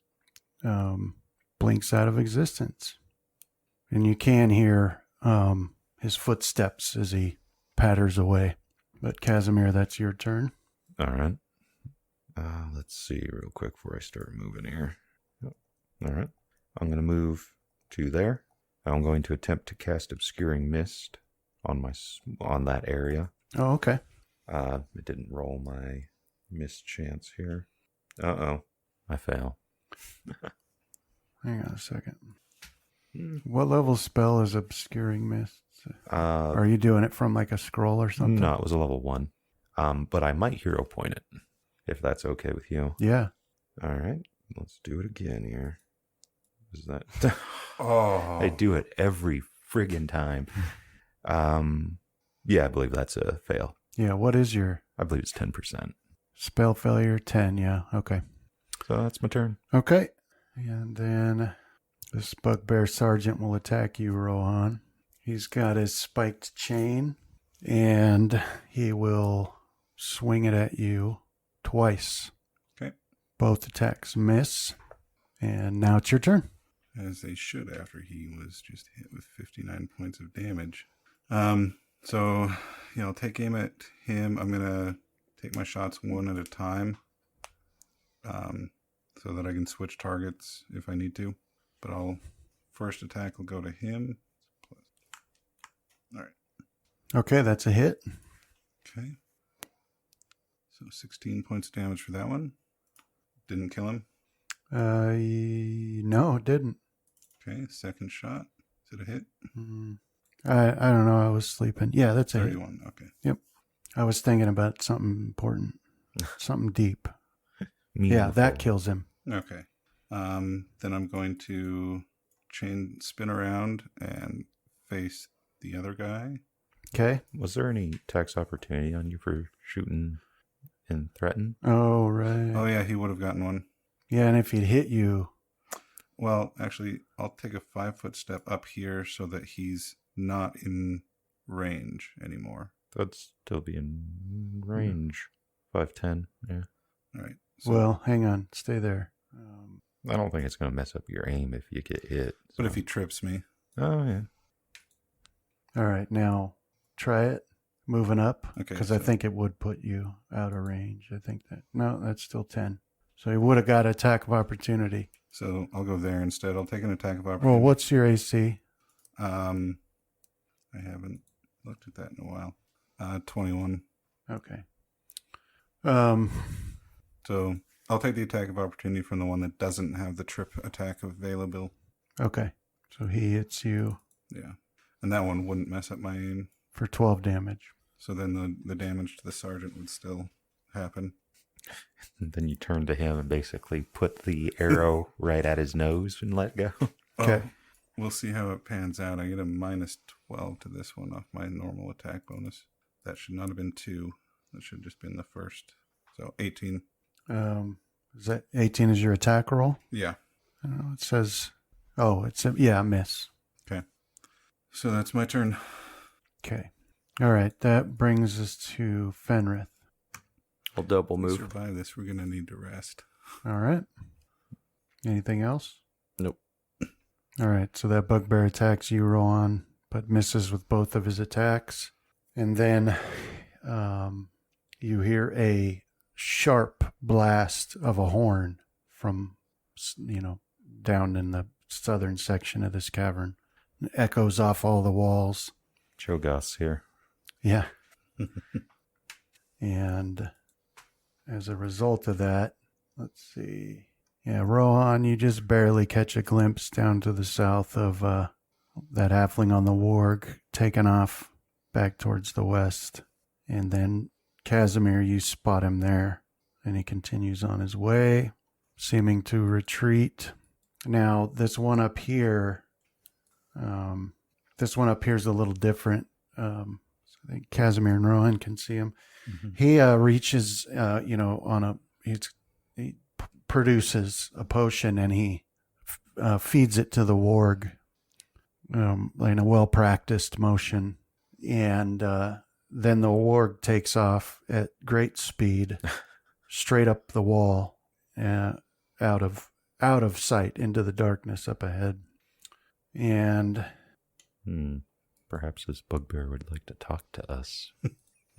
blinks out of existence. And you can hear his footsteps as he patters away. But Casimir, that's your turn.
All right. Let's see real quick before I start moving here. All right. I'm going to move to there. I'm going to attempt to cast Obscuring Mist on that area.
Oh, okay.
It didn't roll my mist chance here. Uh-oh. I fail.
Hang on a second. What level spell is Obscuring Mist? Are you doing it from like a scroll or something?
No, it was a level 1. But I might hero point it, if that's okay with you.
Yeah.
All right. Let's do it again here. Is that...
Oh.
I do it every friggin' time. Yeah, I believe that's a fail.
Yeah, what is your...
I believe it's 10%.
Spell failure 10, yeah. Okay.
So that's my turn.
Okay. And then this bugbear sergeant will attack you, Rohan. He's got his spiked chain, and he will swing it at you twice.
Okay. Both
attacks miss. And now it's your turn.
As they should after he was just hit with 59 points of damage. So, I'll take aim at him. I'm going to take my shots one at a time so that I can switch targets if I need to. But first attack will go to him. All right.
Okay, that's a hit.
Okay. So 16 points of damage for that one. Didn't kill him.
No, it didn't.
Okay, second shot. Is it a hit?
I don't know. I was sleeping. Yeah, that's a
31.
hit.
Okay.
Yep. I was thinking about something important, something deep.
Meaningful.
Yeah, that kills him.
Okay. Then I'm going to spin around and face the other guy.
Okay.
Was there any tax opportunity on you for shooting and threaten?
Oh, right.
Oh, yeah, he would have gotten one.
Yeah, and if he'd hit you...
Well, actually, I'll take a 5-foot step up here so that he's not in range anymore.
That'd still be in range. 5'10", yeah.
All right. So,
well, hang on. Stay there.
I don't think it's going to mess up your aim if you get hit. So.
But if he trips me.
Oh, yeah.
All right, now try it. Moving up.
Okay.
Because I think it would put you out of range. I think that... No, that's still 10. So he would have got attack of opportunity.
So I'll go there instead. I'll take an attack of opportunity.
Well, what's your AC?
I haven't looked at that in a while. 21.
Okay.
So I'll take the attack of opportunity from the one that doesn't have the trip attack available.
Okay. So he hits you.
Yeah. And that one wouldn't mess up my aim.
For 12 damage.
So then the damage to the sergeant would still happen.
And then you turn to him and basically put the arrow right at his nose and let go.
Okay.
Oh, we'll see how it pans out. I get a minus 12 to this one off my normal attack bonus. That should not have been 2. That should have just been the first. So 18.
Is that 18 is your attack roll?
Yeah.
I don't know. It says... Oh, it's a miss.
Okay. So that's my turn.
Okay. All right. That brings us to Fenrith.
I'll double
To
move.
survive this, we're going to need to rest.
All right. Anything else?
Nope.
All right. So that bugbear attacks you, Rohan, but misses with both of his attacks. And then you hear a sharp blast of a horn from, down in the southern section of this cavern. It echoes off all the walls.
Cho'Gath's here.
Yeah. And as a result of that, let's see. Yeah, Rohan, you just barely catch a glimpse down to the south of that halfling on the warg, taking off back towards the west. And then Casimir, you spot him there and he continues on his way, seeming to retreat. Now, this one up here is a little different. So I think Casimir and Rohan can see him.
Mm-hmm.
He reaches, he produces a potion, and he feeds it to the warg in a well-practiced motion. And then the warg takes off at great speed, straight up the wall, out of sight into the darkness up ahead. And
perhaps this bugbear would like to talk to us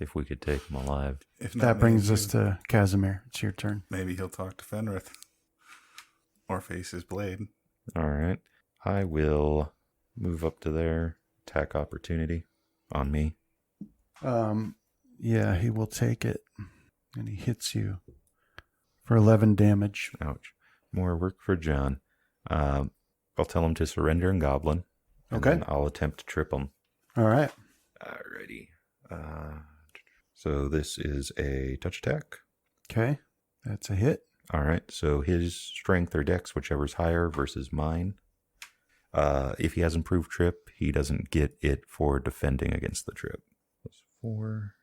if we could take him alive.
If not,
that brings
maybe
us to Casimir. It's your turn.
Maybe he'll talk to Fenrith or face his blade.
All right. I will move up to there. Attack opportunity on me.
Yeah, he will take it, and he hits you for 11 damage.
Ouch. More work for John. I'll tell him to surrender in Goblin. And
Okay.
then I'll attempt to trip him.
All right.
Alrighty. So this is a touch attack.
Okay. That's a hit.
All right. So his strength or dex, whichever's higher, versus mine. If he has improved trip, he doesn't get it for defending against the trip. Plus 4.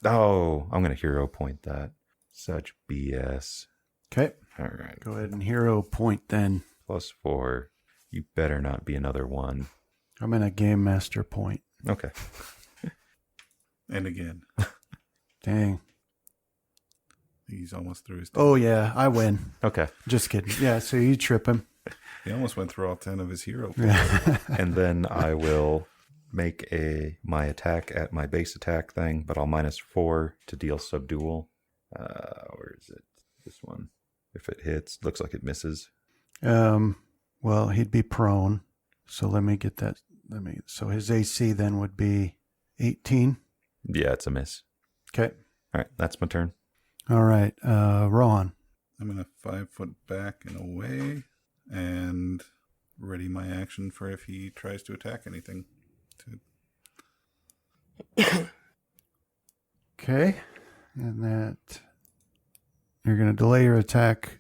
Oh, I'm going to hero point that. Such BS.
Okay.
All right.
Go ahead and hero point then.
Plus 4. You better not be another 1.
I'm in a game master point.
Okay.
And again,
Dang.
he's almost through his...
Oh, yeah. I win.
Okay.
Just kidding. Yeah, so you trip him.
He almost went through all 10 of his hero points.
Yeah.
And then I will make my attack at my base attack thing, but I'll -4 to deal subdual. Where is it? This one. If it hits, looks like it misses.
Well, he'd be prone. So let me get that. So his AC then would be 18.
Yeah, it's a miss.
Okay.
All right, that's my turn.
All right. Rohan.
I'm going to 5 foot back and away and ready my action for if he tries to attack anything.
Okay. And that you're going to delay your attack.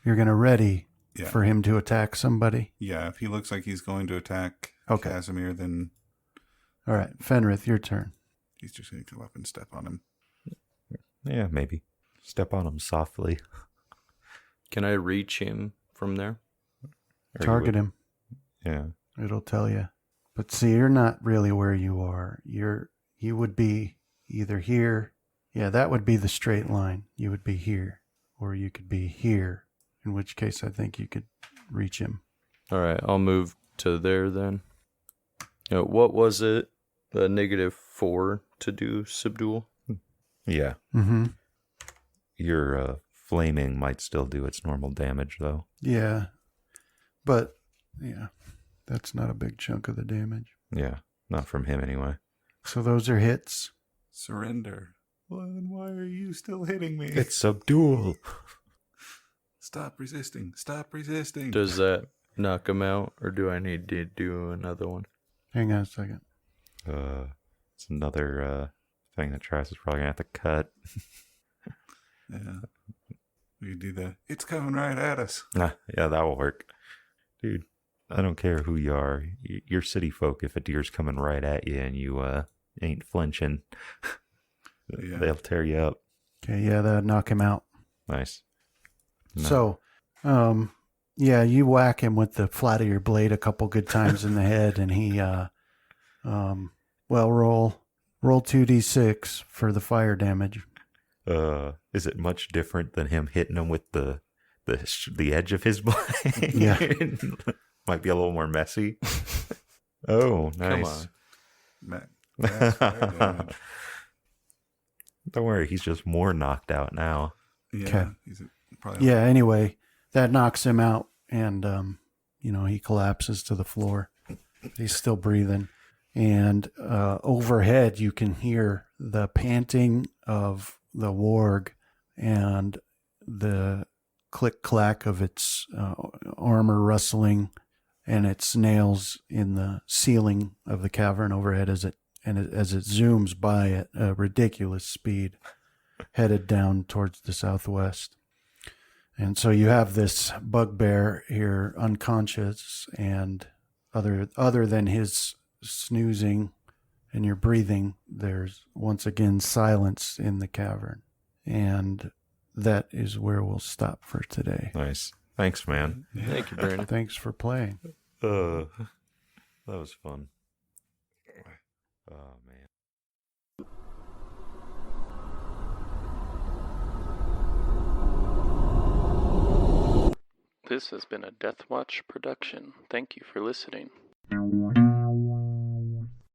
You're going to ready
Yeah.
for him to attack somebody.
Yeah, if he looks like he's going to attack
Okay.
Casimir, then
All right. Fenrith, your turn.
he's just going to come up and step on him.
Yeah, maybe. Step on him softly.
Can I reach him from there?
Or
Target
you
him.
would- Yeah.
It'll tell you. But see, you're not really where you are. You would be either here. Yeah, that would be the straight line. You would be here. Or you could be here. In which case I think you could reach him.
All right, I'll move to there then. What was it? -4 to do subdual?
Yeah.
Mm-hmm.
Your flaming might still do its normal damage, though.
Yeah. But, yeah, that's not a big chunk of the damage.
Yeah, not from him anyway.
So those are hits.
Surrender. Well, then why are you still hitting me?
It's subdual.
Stop resisting. Stop resisting.
Does that knock him out, or do I need to do another one?
Hang on a second.
It's another thing that Travis is probably going to have to cut.
Yeah. We could do the, it's coming right at us.
Yeah, that will work. Dude, I don't care who you are. You're city folk. If a deer's coming right at you and you ain't flinching,
Yeah.
they'll tear you up.
Okay, yeah, that'd knock him out.
Nice. No.
So, yeah, you whack him with the flat of your blade a couple good times in the head, and he, roll 2d6 for the fire damage.
Is it much different than him hitting him with the edge of his blade?
Yeah.
Might be a little more messy. Oh, nice.
Come on.
Max fire damage.
Don't worry, he's just more knocked out now.
Yeah.
Okay.
He's probably
Yeah, anyway, that knocks him out, and, he collapses to the floor. He's still breathing. And overhead, you can hear the panting of the warg and the click-clack of its armor rustling and its nails in the ceiling of the cavern overhead as it zooms by at a ridiculous speed. headed down towards the southwest. And so you have this bugbear here unconscious, and other than his snoozing and your breathing, there's once again silence in the cavern. And that is where we'll stop for today.
Nice. Thanks, man.
Thank you, Brandon.
Thanks for playing.
That was fun. Oh, man.
This has been a Death Watch production. Thank you for listening.